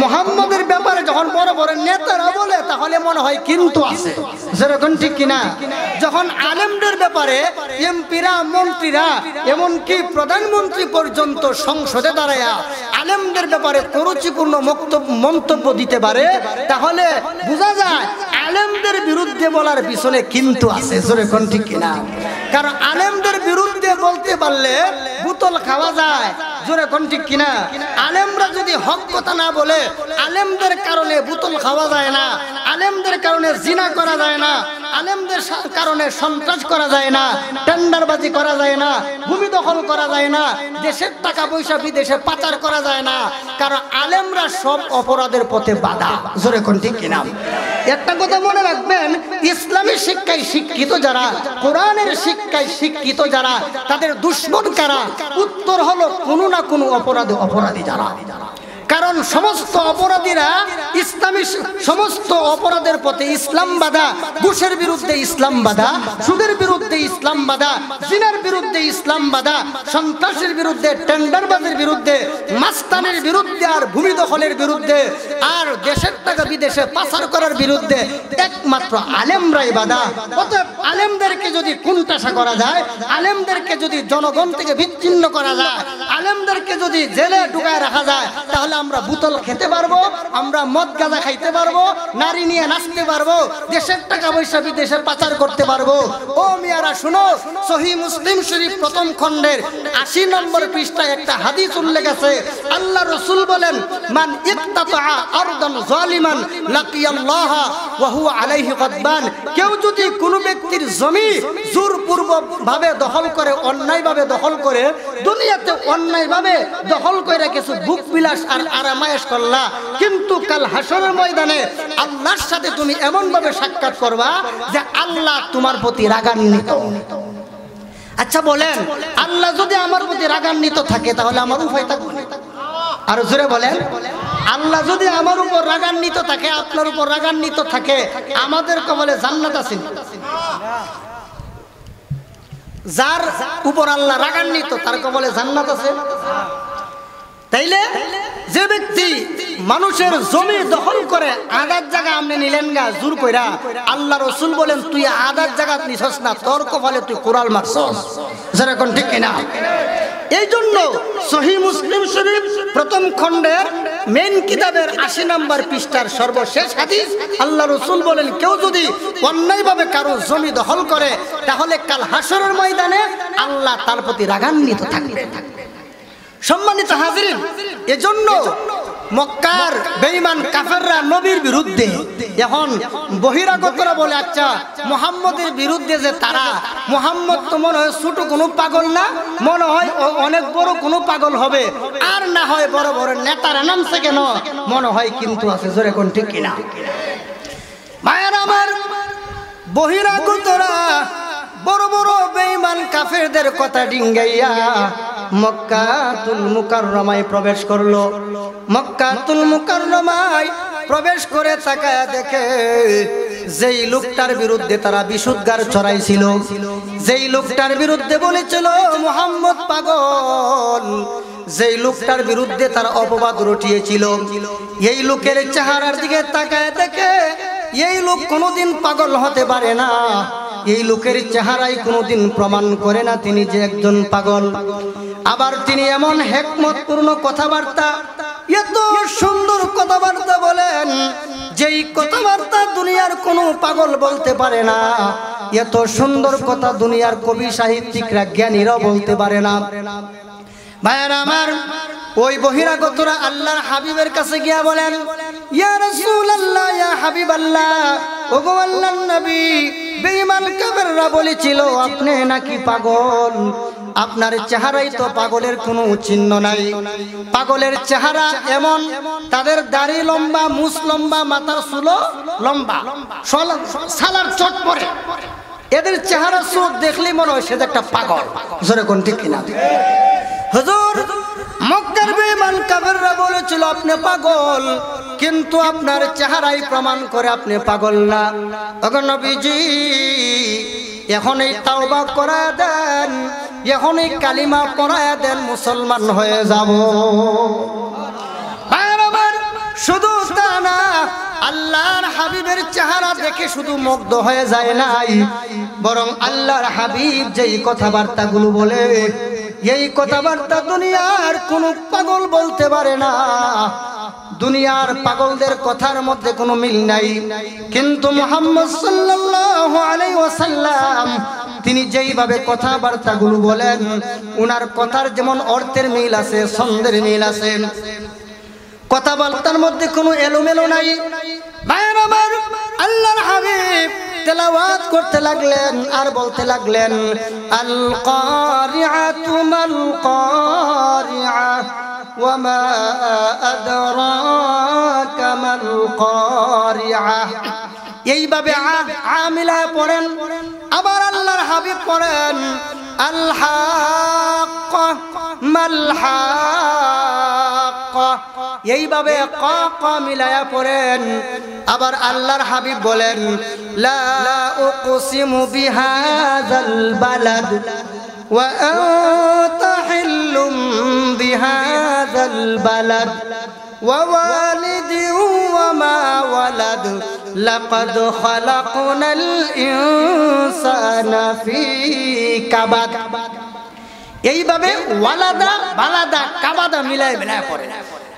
মুহাম্মদের ব্যাপারে যখন বড় বড় নেতারা বলে, তাহলে মনে হয় কিন্তু আছে। যেরকম ঠিক কিনা? যখন আলেমদের ব্যাপারে এমপিরা, মন্ত্রীরা, এমনকি প্রধানমন্ত্রী পর্যন্ত সংসদে দাঁড়ায়া আলেমদের ব্যাপারে কুরুচিপূর্ণ মন্তব্য দিতে পারে, তাহলে বোঝা যায় আলেমদের বিরুদ্ধে বলার পিছনে কিন্তু আছে। যেরকম ঠিক কিনা? কারণ আলেমদের বিরুদ্ধে বলতে পারলে বোতল খাওয়া যায়। জোরে কোন ঠিক কিনা? আলেমরা যদি হক কথা না বলে, আলেমদের কারণে বোতল খাওয়া যায় না, আলেমদের কারণে জিনা করা যায় না, আলেমদের কারণে সন্ত্রাস করা যায় না, টেন্ডারবাজি করা যায় না, ভূমি দখল করা যায় না, দেশের টাকা পয়সা বিদেশে পাচার করা যায় না, কারণ আলেমরা সব অপরাধের পথে বাধা। জোরে কোন ঠিক কিনা? একটা কথা মনে রাখবেন, ইসলামী শিক্ষায় শিক্ষিত যারা, কোরআনের শিক্ষায় শিক্ষিত যারা, তাদের দুশমন কারা? উত্তর হলো কোনো না কোনো অপরাধী যারা। কারণ সমস্ত অপরাধীরা ইসলামী, সমস্ত অপরাধের পথে ইসলাম বাধা। ঘুষের বিরুদ্ধে ইসলাম বাধা, সুদের বিরুদ্ধে ইসলাম বাধা, জিনার বিরুদ্ধে ইসলাম বাধা, সন্ত্রাসের বিরুদ্ধে, টেন্ডারবাজির বিরুদ্ধে, মাস্তানের বিরুদ্ধে, আর ভূমি দখলের বিরুদ্ধে, আর দেশের টাকা বিদেশে পাচার করার বিরুদ্ধে একমাত্র আলেমরাই বাধা। অতএব আলেমদেরকে যদি কুণ্ঠাসা করা যায়, আলেমদেরকে যদি জনগণ থেকে বিচ্ছিন্ন করা যায়, আলেমদেরকে যদি জেলে ঢুকায় রাখা যায়, তাহলে আমরা বোতল খেতে পারবো, আমরা মদ গাঁজা খাইতে পারবো, নারী নিয়ে নাচতে পারবো, দেশের টাকা পয়সা বিদেশে পাচার করতে পারবো। ও মিয়ারা শুনো, সহিহ মুসলিম শরীফ প্রথম খণ্ডের 80 নম্বর পৃষ্ঠায় একটা হাদিস উল্লেখ আছে। আল্লাহ রাসূল বলেন, মান ইক্তাতা আরদান যালিমান লাকিয়াল্লাহ ওয়া হুয়া আলাইহি গাদবান। কেউ যদি কোনো ব্যক্তির জমি জোরপূর্বক ভাবে দখল করে, অন্যায়ভাবে দখল করে, দুনিয়াতে অন্যায়ভাবে দখল করে কিছু ভোগ বিলাস আর আরামায়েশ করলা, কিন্তু কাল হাসরের ময়দানে আল্লাহর সাথে তুমি এমন ভাবে সাক্ষাৎ করবা যে আল্লাহ তোমার প্রতি রাগান্বিত। আচ্ছা বলেন, আল্লাহ যদি আমার প্রতি রাগান্বিত থাকে তাহলে আমার উপায় থাকবে? আর জোরে বলেন, আল্লাহ যদি আমার উপর রাগান্বিত থাকে, আপনার উপর রাগান্বিত থাকে, আমাদের কবলে জান্নাত আছে? যার উপর আল্লাহ রাগান্বিত তার কবলে জান্নাত আছে? তাইলে যে ব্যক্তি মানুষের জমি দখল করে আদার জায়গা আপনি নিলেন গা জোর কইরা, আল্লাহ রাসূল বলেন তুই আদার জায়গা নিছস না, তোর কপালে তুই কোরাল মারছস। যেরকম ঠিক কিনা? এই জন্য সহিহ মুসলিম শরীফ প্রথম খণ্ডের মেন কিতাবের ৮০ নম্বর পৃষ্ঠার সর্বশেষ হাদিস, আল্লাহ রাসূল বলেন কেউ যদি অন্যায়ভাবে কারো জমি দখল করে তাহলে কাল হাসরের ময়দানে আল্লাহ তার প্রতি রাগান্বিত থাকবে। সম্মানিত হাজিরিন, এজন্য মক্কার বেঈমান কাফেররা নবীর বিরুদ্ধে, এখন বহিরাগতরা বলে আচ্ছা মুহাম্মদের বিরুদ্ধে যে তারা, মুহাম্মদ তো মনে হয় ছোট কোনো পাগল না, মনে হয় ও অনেক বড় কোনো পাগল হবে, আর না হয় বড় বড় নেতারা নামছে কেন, মনে হয় কিন্তু আছে। জোরে কোন ঠিক কিনা? মায়ের আমার বহিরাগতরা বড় বড় বেঈমান কাফেরদের কথা ডিঙ্গাইয়া মক্কাতুল মুকাররমায় প্রবেশ করলো। মক্কাতুল মুকাররমায় প্রবেশ করে তাকায়া দেখে যেই লোকটার বিরুদ্ধে তারা বিশুদ্ধার ছড়াইছিল, যেই লোকটার বিরুদ্ধে বলেছিল মুহাম্মদ পাগল, যেই লোকটার বিরুদ্ধে তারা অপবাদ রটিয়েছিল, এই লোকের চেহারার দিকে তাকায়া দেখে এই লোক কোনোদিন পাগল হতে পারে না, এই লোকের চেহারাই কোনোদিন প্রমাণ করে না তিনি যে একজন পাগল। আবার তিনি এমন হিকমতপূর্ণ কথাবার্তা, এত সুন্দর কথাবার্তা বলেন যেই কথাবার্তা দুনিয়ার কোনো পাগল বলতে পারে না, এত সুন্দর কথা দুনিয়ার কবি সাহিত্যিকরা জ্ঞানীরাও বলতে পারে না। ভাইরা আমার, ওই বহিরাগতরা আল্লাহর হাবিবের কাছে গিয়া বলেন, ইয়া রাসূলুল্লাহ, ইয়া হাবিবাল্লাহ, ওগো আল্লাহর নবী, বেঈমান কাফেররা বলেছিল আপনি নাকি পাগল, আপনার চেহারাই তো পাগলের কোনো চিহ্ন নাই। পাগলের চেহারা এমন, তাদের দাড়ি লম্বা, মুছ লম্বা, মাথার চুলো লম্বা, সালার চট পরে, এদের চেহারা চোখ দেখলেই মনে হয় সে একটা পাগল। জোরে কোন ঠিক কিনা? হুজুর, মক্কার বেঈমান কাফেররা বলেছিল আপনি পাগল, কিন্তু আপনার চেহারাই প্রমাণ করে আপনি পাগল না। ওগো নবীজি, এখনই তাওবা করা দেন, এখনই কালিমা পড়ায়া দেন, মুসলমান হয়ে যাব। শুধু তা না, আল্লাহর হাবিবের চেহারা দেখে শুধু মুগ্ধ হয়ে যায় নাই, বরং আল্লাহর হাবিব যেই কথাবার্তাগুলো বলে, এই কথাবার্তা দুনিয়ার কোন পাগল বলতে পারে না। দুনিয়ার পাগলদের কথার মধ্যে কোনো মিল নাই, কিন্তু মুহাম্মদ সাল্লাল্লাহু আলাইহি ওয়াসাল্লাম তিনি যেইভাবে কথাবার্তাগুলো বলেন, ওনার কথার যেমন অর্থের মিল আছে, ছন্দের মিল আছে, কথাবার্তার মধ্যে কোনো এলোমেলো নাই। ভাইয়ের আমার, আল্লাহর হাবিব তেলাওয়াত করতে লাগলেন আর বলতে লাগলেন, আল কারিআতু মাল কারিআ ওয়া মা আদরাকা মাল কারিআ। এইভাবে আমিলা পড়েন। আবার আল্লাহর হাবিব পড়েন, আল হাক্কা মাল হাক্কা। এইভাবে ক ক মিলায়া পড়েন। আবার আল্লাহর হাবিব বলেন, লা উকসিমু বিহাযাল বালাদ ওয়া আনতা হিল্লুম বিহাযাল বালাদ ওয়া ওয়ালিদিন ওয়া মা ওয়ালাদ লাকাদ খালাকনাল ইনসানা ফি কাবাদ। এইভাবে ওয়ালাদা বালাদা কাবাদা মিলায় মিলায় পড়ে।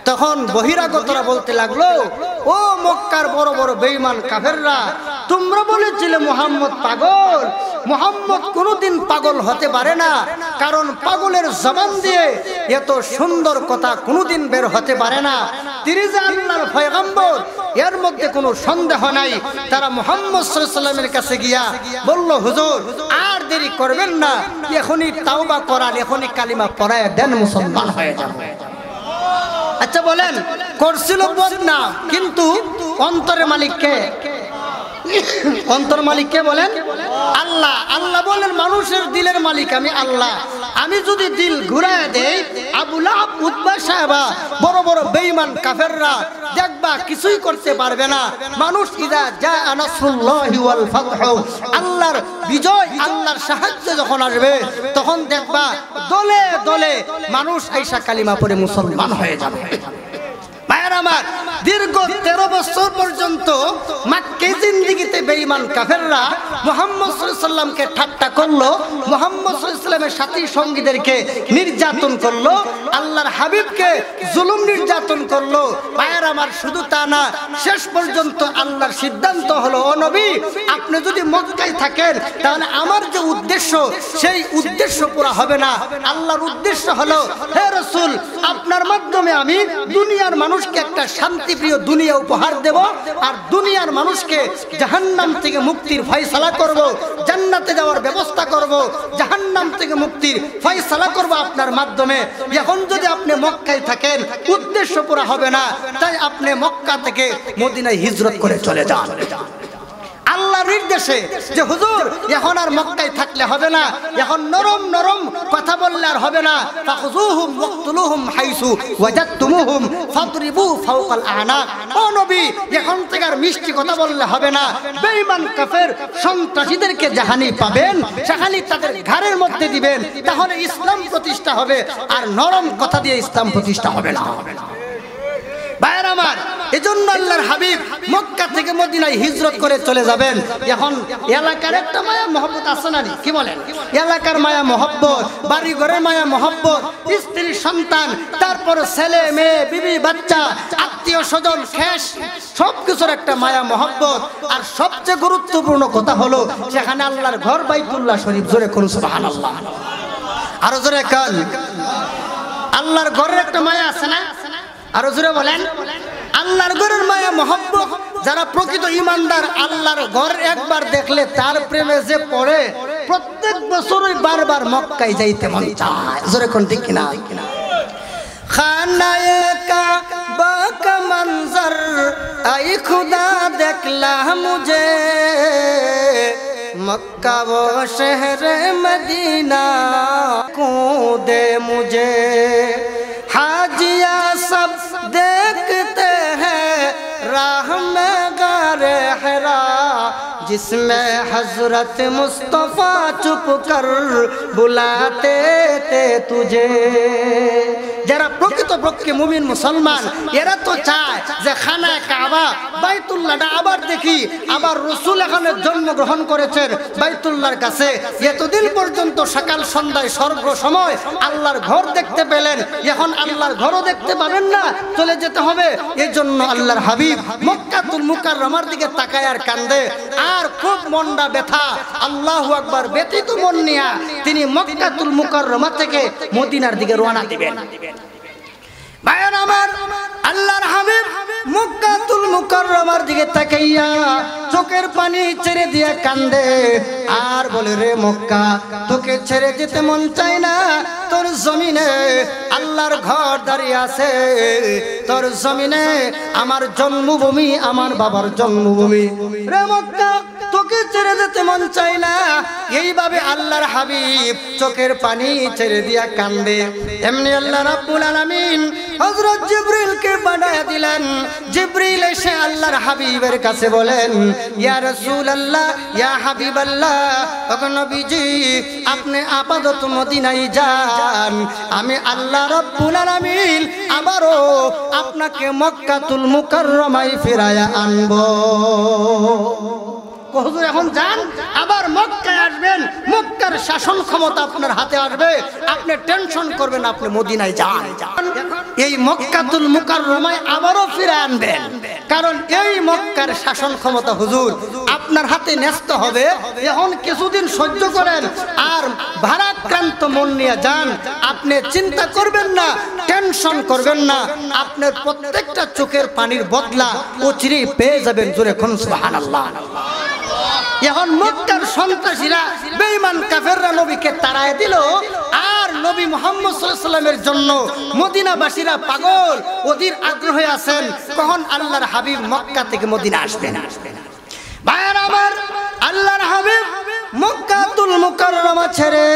তখন বহিরাগতরা বলতে লাগলো, ও মক্কার বড় বড় বেঈমান কাফেররা, তোমরা বলেছিলে মুহাম্মদ পাগল। মুহাম্মদ কোনোদিন পাগল হতে পারে না, কারণ পাগলের জবান দিয়ে এত সুন্দর কথা কোনোদিন বের হতে পারে না। তিনি যে আল্লাহর পয়গম্বর, এর মধ্যে কোনো সন্দেহ নাই। তারা মুহাম্মদ সাল্লাল্লাহু আলাইহি ওয়াসাল্লামের কাছে গিয়া বলল, হুজুর আর দেরি করবেন না, এখনই তাওবা করান, এখনই কালিমা পড়ায় দেন, মুসলমান হয়ে যাব। আচ্ছা বলেন, করছিল বদনাম, কিন্তু অন্তরের মালিক কে? অন্তর মালিক কে বলেন? আল্লাহ। আল্লাহ বলেন মানুষের দিলের মালিক আমি আল্লাহ। আমি যদি দিল ঘুরায় দেই, আবু লাহাব, উতবা সাহেবা, বড় বড় বেঈমান কাফেররা দেখবা কিছুই করতে পারবে না। মানুষ ইদা জা নাসরুল্লাহি ওয়াল ফাতহু, আল্লাহর বিজয়, আল্লাহর সাহায্য যখন আসবে, তখন দেখবা দলে দলে মানুষ আইসা কালিমা পড়ে মুসলমান হয়ে যাবে। ভাইয়ের আমার, দীর্ঘ 13 বছর পর্যন্ত মক্কা জিন্দেগিতে বেঈমান কাফেররা মুহাম্মদ সাল্লাল্লাহু আলাইহি ওয়াসাল্লামকে ঠাট্টা করলো, মুহাম্মদ সাল্লাল্লাহু আলাইহি ওয়াসাল্লামের সাথী সঙ্গীদেরকে নির্যাতন করলো, আল্লাহর হাবিবকে জুলুম নির্যাতন করলো। ভাইয়ের আমার, শুধু তা না, শেষ পর্যন্ত আল্লাহর সিদ্ধান্ত হলো, ও নবী, আপনি যদি মক্কায় থাকেন তাহলে আমার যে উদ্দেশ্য, সেই উদ্দেশ্য পুরা হবে না। আল্লাহর উদ্দেশ্য হলো, হে রাসূল, আপনার মাধ্যমে আমি দুনিয়ার মানুষকে একটা শান্তিপ্রিয় দুনিয়া উপহার দেব, আর দুনিয়ার মানুষকে জাহান্নাম থেকে মুক্তির ফয়সালা করব, জান্নাতে যাওয়ার ব্যবস্থা করব, জাহান্নাম থেকে মুক্তির ফয়সালা করব আপনার মাধ্যমে। এখন যদি আপনি মক্কায় থাকেন, উদ্দেশ্য পুরা হবে না, তাই আপনি মক্কা থেকে মদিনায় হিজরত করে চলে যান। আল্লাহর নির্দেশে যে হুজুর এখন আর মক্কায় থাকলে হবে না, এখন নরম নরম কথা বললে আর হবে না, ফাখুযুহুম ওয়াকতুলুহুম হাইসু ওয়াজাদতুমুহুম ফাদরিবু ফাওকাল আনাক। ও নবী, এখন থেকে আর মিষ্টি কথা বললে হবে না, বেঈমান কাফের সন্ত্রাসীদেরকে যেখানে পাবেন সেখানে তাদের ঘাড়ের মধ্যে দিবেন, তাহলে ইসলাম প্রতিষ্ঠা হবে, আর নরম কথা দিয়ে ইসলাম প্রতিষ্ঠা হবে না। ভাইয়ের আমার, এজন্য আল্লাহর হাবিব মক্কা থেকে মদিনায় হিজরত করে চলে যাবেন। এখন এলাকার একটা মায়া মহব্বত আছে না, কি বলেন? এলাকার মায়া মহব্বত, বাড়ি ঘরের মায়া মহব্বত, স্ত্রী সন্তান, তারপর ছেলে মেয়ে, বিবি বাচ্চা, আত্মীয় স্বজন, খেস, সবকিছুর একটা মায়া মহব্বত। আর সবচেয়ে গুরুত্বপূর্ণ কথা হলো, সেখানে আল্লাহর ঘর বাইতুল্লাহ শরীফ। জোরে কোন সুবহানাল্লাহ, আরো জোরে কান। আল্লাহর ঘরের একটা মায়া আছে না? আরো জোরে বলেন। আল্লাহর ঘরের মায়া মহব্বত, যারা প্রকৃত ঈমানদার, আল্লাহর ঘর একবার দেখলে তার প্রেমে যে পড়ে, প্রত্যেক বছরই বারবার মক্কায় যাইতে মন চায়। জোরে কোন ঠিক কিনা? খানায়ে কাবা কা মঞ্জর আই খুদা দেখলা মুঝে, मक्का वो शहर मदीना को दे मुझे, हाजिया सब देखते हैं राह में गारे हिरा, जिसमें हजरत मुस्तफा चुप कर बुलाते थे तुझे। যারা প্রকৃতপক্ষে মুমিন মুসলমান, এরা তো চায় যে খানায়ে কাবা বাইতুল্লাহটা আবার দেখি, আবার রাসূল এখানে জন্মগ্রহণ করেছেন বাইতুল্লাহর কাছে। এতদিন পর্যন্ত সকাল সন্ধ্যায় সর্ব সময় আল্লাহর ঘর দেখতে পেলেন, এখন আল্লাহর ঘরও দেখতে পাবেন না, চলে যেতে হবে। এই জন্য আল্লাহর হাবিব মক্কাতুল মুকাররমার দিকে তাকায় আর কান্দে, আর খুব মনটা ব্যথা, আল্লাহু আকবার, ব্যথিত মন নিয়া তিনি মক্কাতুল মুকাররমা থেকে মদিনার দিকে রওনা দিবেন। ভাইয়ের আমার, আল্লাহর হাবিব মক্কাতুল মুকাররমার দিকে তাকাইয়া চোখের পানি ছেড়ে দিয়ে কান্দে, আর বলে, রে মক্কা, তোকে ছেড়ে যেতে মন চায় না, তোর জমিনে আল্লাহর ঘর দাঁড়িয়ে আছে, তোর জমিনে আমার জন্মভূমি, আমার বাবার জন্মভূমি। রে মক্কা, তোকে ছেড়ে যেতে মন চায় না। এইভাবে আল্লাহর হাবিব চোখের পানি ছেড়ে দিয়া কান্দে। এমনি আল্লাহ রাব্বুল আলামিন হযরত জিবরিলকে পাঠিয়ে দিলেন। জিবরিল এসে আল্লাহর হাবিবের কাছে বলেন, ইয়া রাসূলুল্লাহ, ইয়া হাবিবাল্লাহ, ওগো নবীজি, আপনি আপাতত মদিনায় যান, আমি আল্লাহ রাব্বুল আলামিন আবারও আপনাকে মক্কাতুল মুকাররমায় ফিরায়া আনবো। হুজুর এখন যান, আবার মক্কায় আসবেন, মক্কার শাসন ক্ষমতা আপনার হাতে আসবে, আপনি টেনশন করবেন, আপনি মদিনায় যান। এই মক্কাতুল মুকাররমায় আবারও ফিরে আনবেন, কারণ এই মক্কার শাসন ক্ষমতা হুজুর আপনার হাতে ন্যস্ত হবে। এখন কিছুদিন সহ্য করেন, আর ভারাক্রান্ত মন নিয়ে যান। আপনি চিন্তা করবেন না, টেনশন করবেন না, আপনার প্রত্যেকটা চোখের পানির বদলা অচিরেই পেয়ে যাবেন। জোরে কোন সুবহানাল্লাহ। এখন মক্কার সন্ত্রাসীরা, বেঈমান কাফেররা নবীকে তাড়ায় দিল, আর নবী মুহাম্মদ সাল্লাল্লাহু আলাইহি ওয়াসাল্লামের জন্য মদিনাবাসীরা পাগল, অধীর আগ্রহে আছেন কখন আল্লাহর হাবিব মক্কা থেকে মদিনা আসবেন। ভাইরা আমার, আল্লাহর হাবিব মক্কাতুল মুকাররমা ছেড়ে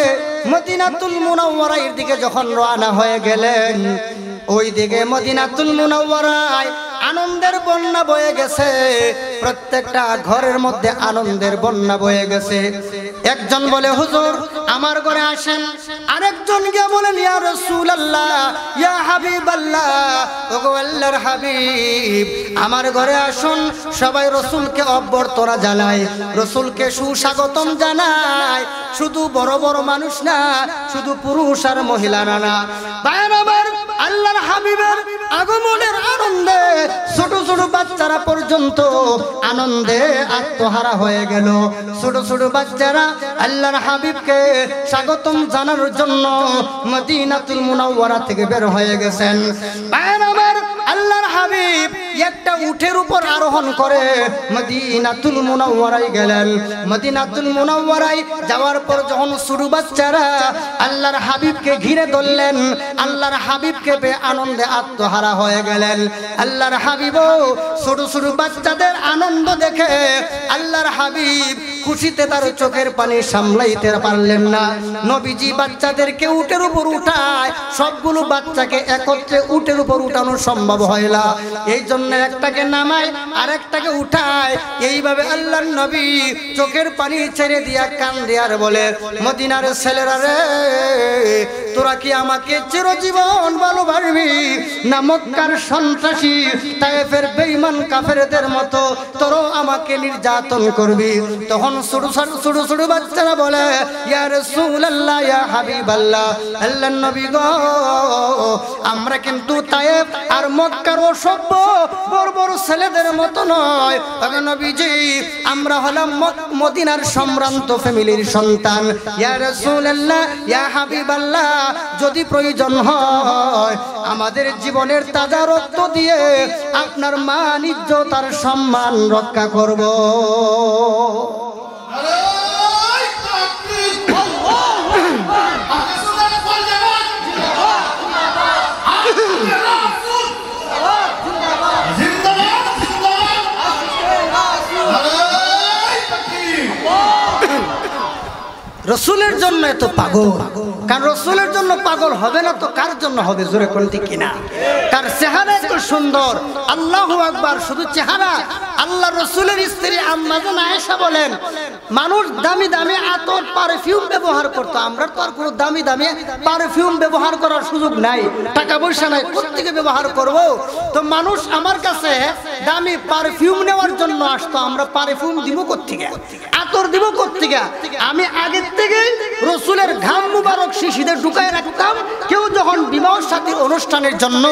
মদিনাতুল মুনাওয়ারার দিকে যখন রওনা হয়ে গেলেন, ওই দিকে মদিনাতুল মুনাওয়ারায় আনন্দের বন্যা বয়ে গেছে। প্রত্যেকটা ঘরের মধ্যে আনন্দের বন্যা বয়ে গেছে। একজন বলে হুজুর আমার ঘরে আসেন, আরেকজন গিয়ে বলেন ইয়া রাসূলুল্লাহ, ইয়া হাবিবাল্লাহ, ওগো আল্লাহর হাবিব আমার ঘরে আসুন। সবাই রাসূলকে অভ্যর্থনা জানায়, রাসূলকে সুস্বাগতম জানায়। শুধু বড় বড় মানুষ না, শুধু পুরুষ আর মহিলা না। ভাইরা আমার, আল্লাহর হাবিবের আগমনের আনন্দে ছোট ছোট বাচ্চারা পর্যন্ত আনন্দে আত্মহারা হয়ে গেল। ছোট ছোট বাচ্চারা আল্লাহর হাবিবকে স্বাগতম জানানোর জন্য মদিনাতুল মুনাওয়ারা থেকে বের হয়ে গেছেন। ভাইরা আমার, আল্লাহর হাবিব একটা উটের উপর আরোহণ করে মদিনাতুল মুনাওয়ারায় গেলেন। মদিনাতুল মুনাওয়ারায় যাওয়ার পর যখন ছোট বাচ্চারা আল্লাহর হাবিবকে ঘিরে ধরলেন, আল্লাহর হাবিবকে পেয়ে আনন্দে আত্মহারা হয়ে গেলেন। আল্লাহর হাবিবও ছোট ছোট বাচ্চাদের আনন্দ দেখে আল্লাহর হাবিব খুশিতে তার চোখের পানি সামলাইতে পারলেন না। নবীজি বাচ্চাদেরকে উটের উপর উঠায়, সবগুলো বাচ্চাকে একত্রে উটের উপর উঠানো সম্ভব হয় না। এই জন্য একটাকে নামায় আর একটাকে উঠায়। এইভাবে আল্লাহর নবী চোখের পানি ছেড়ে দিয়া কান্দে আর বলে, মদিনার ছেলেরা রে, তোরা কি আমাকে চিরজীবন ভালোবাসবি, না মক্কার সন্ত্রাসী তায়েফের বেঈমান কাফেরদের মতো তোরও আমাকে নির্যাতন করবি? তখন ছোট ছোট বাচ্চারা বলে, ইয়া রাসূলুল্লাহ, ইয়া হাবিবাল্লাহ, আল্লাহর নবী গো, আমরা কিন্তু তায়েফ আর মক্কার অসভ্য বড় বড় ছেলেদের মতো নয়। তবে নবীজি আমরা হলাম মদিনার সম্ভ্রান্ত ফ্যামিলির সন্তান। ইয়া রাসূলুল্লাহ, ইয়া হাবিবাল্লাহ, যদি প্রয়োজন হয় আমাদের জীবনের তাজা রক্ত দিয়ে আপনার মান ইজ্জত আর সম্মান রক্ষা করব। রসুলের জন্য এত পাগল, কারণ রসুলের জন্য পাগল হবে না তো কার জন্য হবে? জোরে কোন ঠিক কিনা? কার চেহারা এত সুন্দর, আল্লাহু আকবার। শুধু চেহারা, আল্লাহ রসুলের স্ত্রী আম্মা জান আয়েশা বলেন, মানুষ দামি দামি আতর পারফিউম ব্যবহার করতো, আমরা তো আর কোনো দামি দামি পারফিউম ব্যবহার করার সুযোগ নাই, টাকা পয়সা নাই, কোত্থেকে ব্যবহার করব? তো মানুষ আমার কাছে দামি পারফিউম নেওয়ার জন্য আসতো, আমরা পারফিউম দিব কোত্থেকে, আতর দিব কোত্থেকে? আমি আগে থেকে রসুলের ঘাম মুবারক শিশিতে ঢুকায় রাখতাম। কেউ যখন বিবাহ সাথীর অনুষ্ঠানের জন্য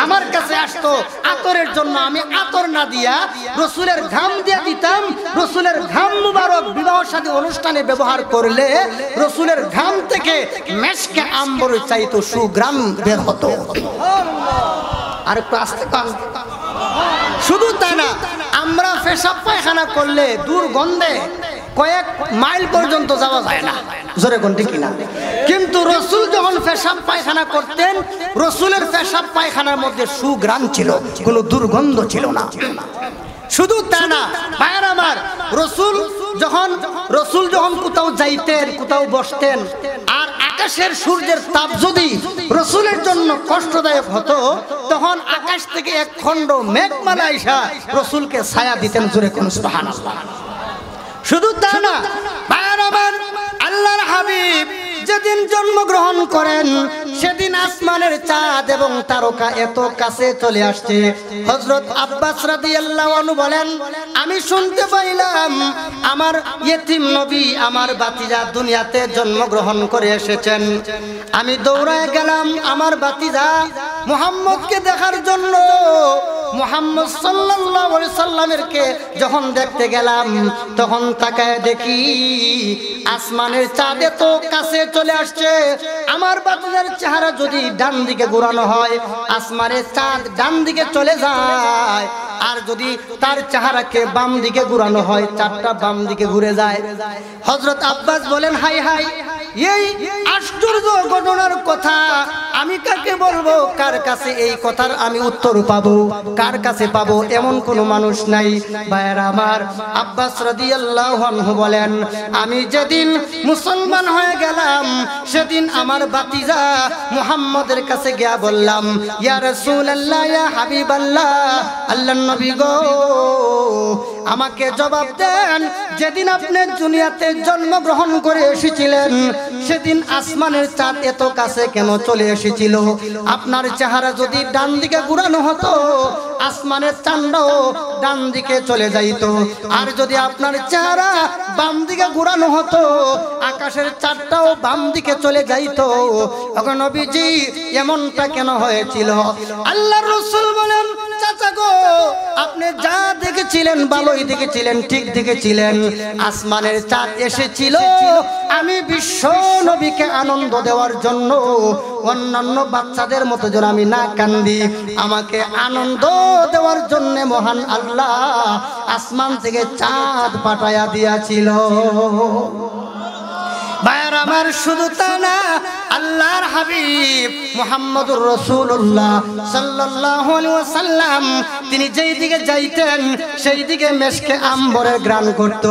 আমার কাছে আসতো আতরের জন্য, আমি আতর না দিয়া রসুলের ঘাম দিয়ে দিতাম। রসুলের ঘাম মুবারক বিবাহ সাথী অনুষ্ঠানে ব্যবহার করলে রসুলের ঘাম থেকে মেশকে আম্বর চাইতো সুগ্রাম বের হতো। আর একটু আসতে পান। শুধু তাই না, আমরা পেশাব পায়খানা করলে দুর্গন্ধে কয়েক মাইল পর্যন্ত যাওয়া যায় না, জোরে কোন ঠিক কিনা? কিন্তু রসুল যখন পেশাব পায়খানা করতেন, রসুলের পেশাব পায়খানার মধ্যে সুগ্রাম ছিল, কোনো দুর্গন্ধ ছিল না। শুধু তা না ভাইয়ের আমার, রসুল যখন কোথাও যাইতেন, কোথাও বসতেন, আর আকাশের সূর্যের তাপ যদি রসুলের জন্য কষ্টদায়ক হতো, তখন আকাশ থেকে এক খণ্ড মেঘমালা আইসা রসুলকে ছায়া দিতেন। জোরে কোন সুবহানাল্লাহ। শুধু তা না ভাইয়ের আমার, আল্লাহর হাবিব যেদিন জন্মগ্রহণ করেন সেদিন আসমানের চাঁদ এবং তারকা এত কাছে চলে আসছে। হযরত আব্বাস রাদিয়াল্লাহু আনহু বলেন, আমি শুনতে পাইলাম আমার ইয়েতিম নবী আমার ভাতিজা দুনিয়াতে জন্মগ্রহণ করে এসেছেন। আমি দৌড়ায় গেলাম আমার ভাতিজা মুহাম্মদকে দেখার জন্য। মুহাম্মদ সাল্লাল্লাহু আলাইহি সাল্লামেরকে যখন দেখতে গেলাম তখন তাকায় দেখি আসমানের চাঁদ এত কাছে চলে আসছে। আমার ভাতিজার চেহারা যদি ডান দিকে ঘোরানো হয় আসমানের চাঁদ ডান দিকে চলে যায়, আর যদি তার চেহারাকে বাম দিকে ঘোরানো হয় চাঁদটা বাম দিকে ঘুরে যায়। হযরত আব্বাস বলেন, হাই হাই, এই আশ্চর্য ঘটনার কথা আমি কাকে বলবো? কার কাছে এই কথার আমি উত্তর পাবো? কার কাছে পাবো? এমন কোনো মানুষ নাই। ভাইরা আমার, আব্বাস রাদিয়াল্লাহু আনহু বলেন, আমি যেদিন মুসলমান হয়ে গেলাম সেদিন আমার ভাতিজা মুহাম্মদের কাছে গিয়া বললাম, ইয়া রাসূলুল্লাহ, ইয়া হাবিবাল্লাহ, আল্লাহর নবী গো, আমাকে জবাব দেন, যেদিন আপনি দুনিয়াতে জন্মগ্রহণ করে এসেছিলেন সেদিন আসমানের চাঁদ এত কাছে কেন চলে এসেছিল? আপনার চেহারা যদি ডান দিকে ঘুরানো হতো আসমানের চাঁদও ডান দিকে চলে যাইতো, আর যদি আপনার চেহারা বাম দিকে ঘুরানো হতো আকাশের চাঁদটাও বাম দিকে চলে যাইতো। এখন নবীজি এমনটা কেন হয়েছিল? আল্লাহর রাসূল বলেন, চাচা গো, আপনি যা দেখেছিলেন ভালোই দেখেছিলেন, ঠিক দেখেছিলেন। আসমানের চাঁদ এসেছিল আমি বিশ্ব নবীকে আনন্দ দেওয়ার জন্য, অন্যান্য বাচ্চাদের মতো যেন আমি না কান্দি, আমাকে আনন্দ দেওয়ার জন্য মহান আল্লাহ আসমান থেকে চাঁদ পাঠায়া দিয়াছিল। ভাইয়ার আমার, শুধু তা না, আল্লাহর হাবিব মুহাম্মদুর রাসূলুল্লাহ সাল্লাল্লাহু আলাইহি ওয়াসাল্লাম তিনি যেই দিকে যাইতেন সেই দিকে মেশকে আম্বরের ঘ্রাণ করত।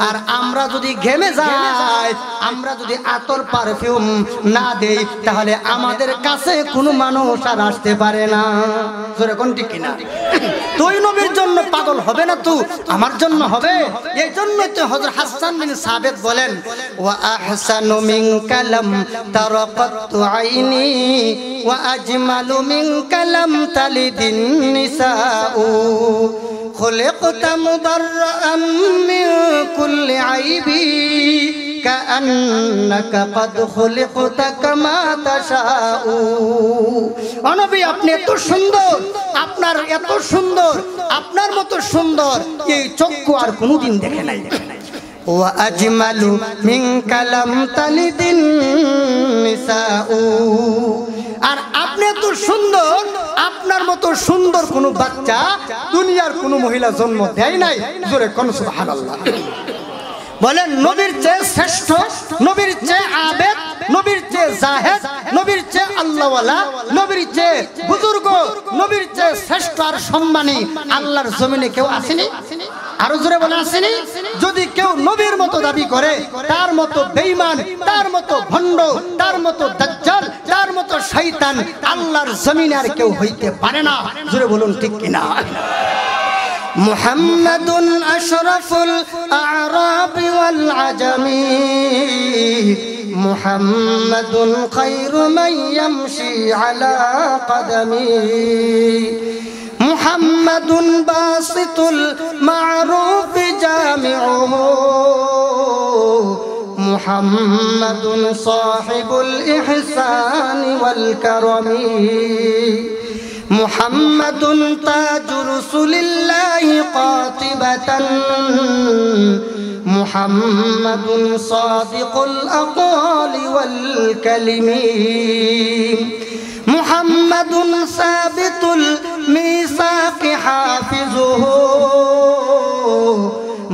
আর আমরা যদি ঘেমে যাই, আমরা যদি আতর পারফিউম না দেই, তাহলে আমাদের কাছে কোনো মানুষ আর আসতে পারে না। জোরে কোন ঠিক কিনা? তুই নবীর জন্য পাগল হবে না, তুই আমার জন্য হবে। এই জন্যই তো হযরত হাসান বিন সাবিত বলেন, ওয়া আহসানু মিনকা লাম তারাকাতু আইনি ওয়া আজমালু মিনকা লাম তালিদিন নিসাউ খুলিকতা মুবাররাআম মিন কুল্লি আইবি কাআন্নাকা কাদ খুলিকতা কামা তাশাউ। ও নবী, আপনি এত সুন্দর, আপনার এত সুন্দর, আপনার মতো সুন্দর এই চক্ষু আর কোনোদিন দেখে নাই। ওয়া আজমালু মিনকা লাম তালিদিন নিসাউ, আর আপনি এত সুন্দর, আপনার মতো সুন্দর কোনো বাচ্চা দুনিয়ার কোনো মহিলা জন্ম দেয় নাই। জোরে কোন সুবহানাল্লাহ। বলেন, নবীর চেয়ে শ্রেষ্ঠ, নবীর চেয়ে আবেদ, নবীর চেয়ে জাহেদ, নবীর চেয়ে আল্লাহওয়ালা, নবীর চেয়ে বুজুর্গ, নবীর চেয়ে শ্রেষ্ঠ আর সম্মানী আল্লাহর জমিনে কেউ আসেনি? আরো জোরে বলে আসেনি? যদি কেউ নবীর মতো দাবি করে, তার মতো বেঈমান, তার মতো ভণ্ড, তার মতো দাজ্জাল, তার মতো শয়তান আল্লাহর জমিনে আর কেউ হইতে পারে না। জোরে বলুন ঠিক কিনা? মুহাম্মাদুন আশরাফুল আ'রাবি ওয়াল আজামি, মুহাম্মাদুন খায়রু মান ইয়ামশি আলা কদামি, মুহাম্মাদুন বাসিতুল মা'রুফ জামিউহু, মুহাম্মাদুন সাহিবুল ইহসানি ওয়াল কারামি, মুহাম্মাদুন তাজু রাসূলিল্লাহি কাতিবাতান, মুহাম্মাদুন সাদিকুল আকওয়ালি ওয়াল কালিমি, মুহাম্মাদুন সাবিতুল মিসাকি হাফিজুহু,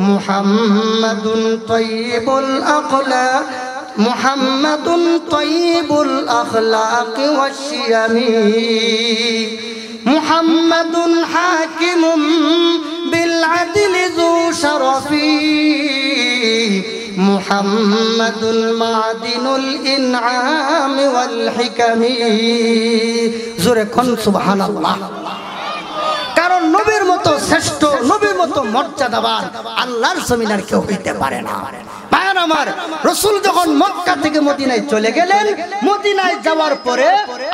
মুহাম্মাদুন তাইয়িবুল আখলাক, মুহাম্মাদুন তাইয়িবুল আখলাকি ওয়াশ-শিয়ামি, মুহাম্মাদুন হাকিমুম বিল আদলি যু শারাফি, মুহাম্মাদুল মাদিনুল ইনআম ওয়াল হিকামি। জোরে কোন সুবহানাল্লাহ। কারণ নবীর মতো শ্রেষ্ঠ, নবীর মতো মর্যাদাবান আল্লাহর জমিন আর কেউ হইতে পারে না। ভাইয়ের আমার, রাসূল যখন মক্কা থেকে মদিনায় চলে গেলেন, মদিনায় যাওয়ার পরে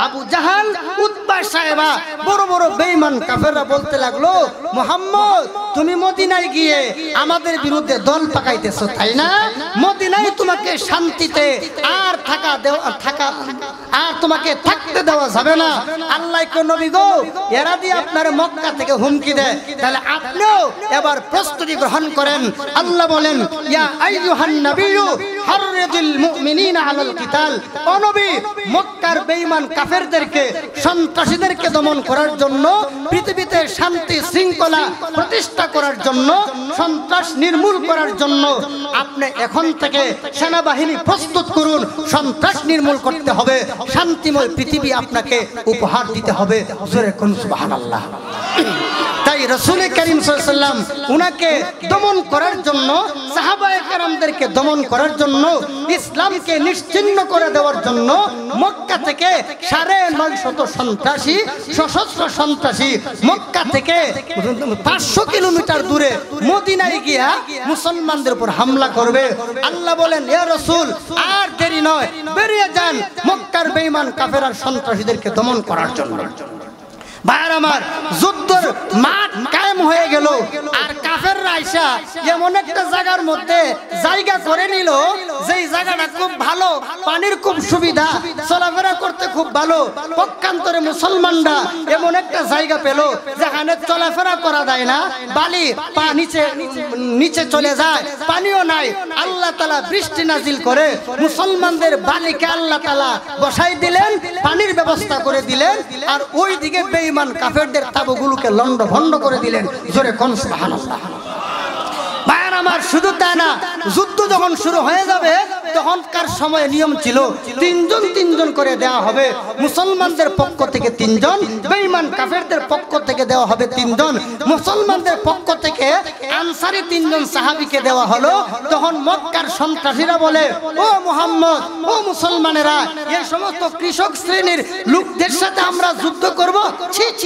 আবু জাহাল, উতবা সাহেবা, বড় বড় বেঈমান কাফেররা বলতে লাগলো, মুহাম্মদ তুমি মদিনায় গিয়ে আমাদের বিরুদ্ধে দল পাকাইতেছো তাই না? মদিনায় তোমাকে শান্তিতে আর তোমাকে থাকতে দেওয়া যাবে না। আল্লাহ কো নবী গো, এরা দিয়ে আপনার মক্কা থেকে হুমকি দেয়, তাহলে আপনিও এবার প্রস্তুতি গ্রহণ করেন। আল্লাহ বলেন, ইয়া আইয়ুহান নাবিয়্যু হাররিদিল মুমিনিনা আলাল কিতাল। ও নবী, মক্কার বেঈমান কাফেরদেরকে, সন্ত্রাসীদেরকে দমন করার জন্য, পৃথিবীতে শান্তি শৃঙ্খলা প্রতিষ্ঠা করার জন্য, সন্ত্রাস নির্মূল করার জন্য আপনি এখন থেকে সেনাবাহিনী প্রস্তুত করুন। সন্ত্রাস নির্মূল করতে হবে, শান্তিময় পৃথিবী আপনাকে উপহার দিতে হবে। জোরে কোন সুবহানাল্লাহ। তাই রাসূল কারীম সাল্লাল্লাহু আলাইহি ওয়াসাল্লাম উনাকে দমন করার জন্য, সাহাবায়ে কেরামদেরকে দমন করার জন্য, ইসলামকে নিশ্চিহ্ন করে দেওয়ার জন্য মক্কা থেকে ৯৫০ সন্ত্রাসী, সশস্ত্র সন্ত্রাসী মক্কা থেকে ৫০০ কিলোমিটার দূরে মদিনায় গিয়া মুসলমানদের উপর হামলা করবে। আল্লাহ বলেন, ইয়া রাসূল আর দেরি নয়, বেরিয়ে যান মক্কার বেঈমান কাফের আর সন্ত্রাসীদেরকে দমন করার জন্য। ভাইয়ের আমার, যুদ্ধের মাঠ কায়েম হয়ে গেল, আর কাফেররা আইসা এমন একটা জায়গার মধ্যে জায়গা করে নিল, যেই জায়গাটা খুব ভালো, পানির খুব সুবিধা, চলাফেরা করতে খুব ভালো। পক্ষান্তরে মুসলমানরা এমন একটা জায়গা পেল যেখানে চলাফেরা করা যায় না, বালি পা নিচে চলে যায়, পানিও নাই। আল্লাহ তাআলা বৃষ্টি নাজিল করে মুসলমানদের বালিকে আল্লাহ তাআলা বসাই দিলেন, পানির ব্যবস্থা করে দিলেন, আর ওই দিকে বেঈমান কাফেরদের তাবুগুলোকে লন্ডভন্ড করে দিলেন। জোরে কোন সুবহানাল্লাহ। ভাইয়ের আমার, শুধু তাই না, যুদ্ধ যখন শুরু হয়ে যাবে তখনকার সময় নিয়ম ছিল তিনজন করে দেওয়া হবে। মুসলমানদের পক্ষ থেকে ৩ জন, বেঈমান কাফেরদের পক্ষ থেকে দেওয়া হবে ৩ জন। মুসলমানদের পক্ষ থেকে আনসারী ৩ জন সাহাবীকে দেওয়া হলো। তখন মক্কার সন্ত্রাসীরা বলে, ও মুহাম্মদ, ও মুসলমানেরা, এই সমস্ত কৃষক শ্রেণীর লোকদের সাথে আমরা যুদ্ধ করব? ছি ছি।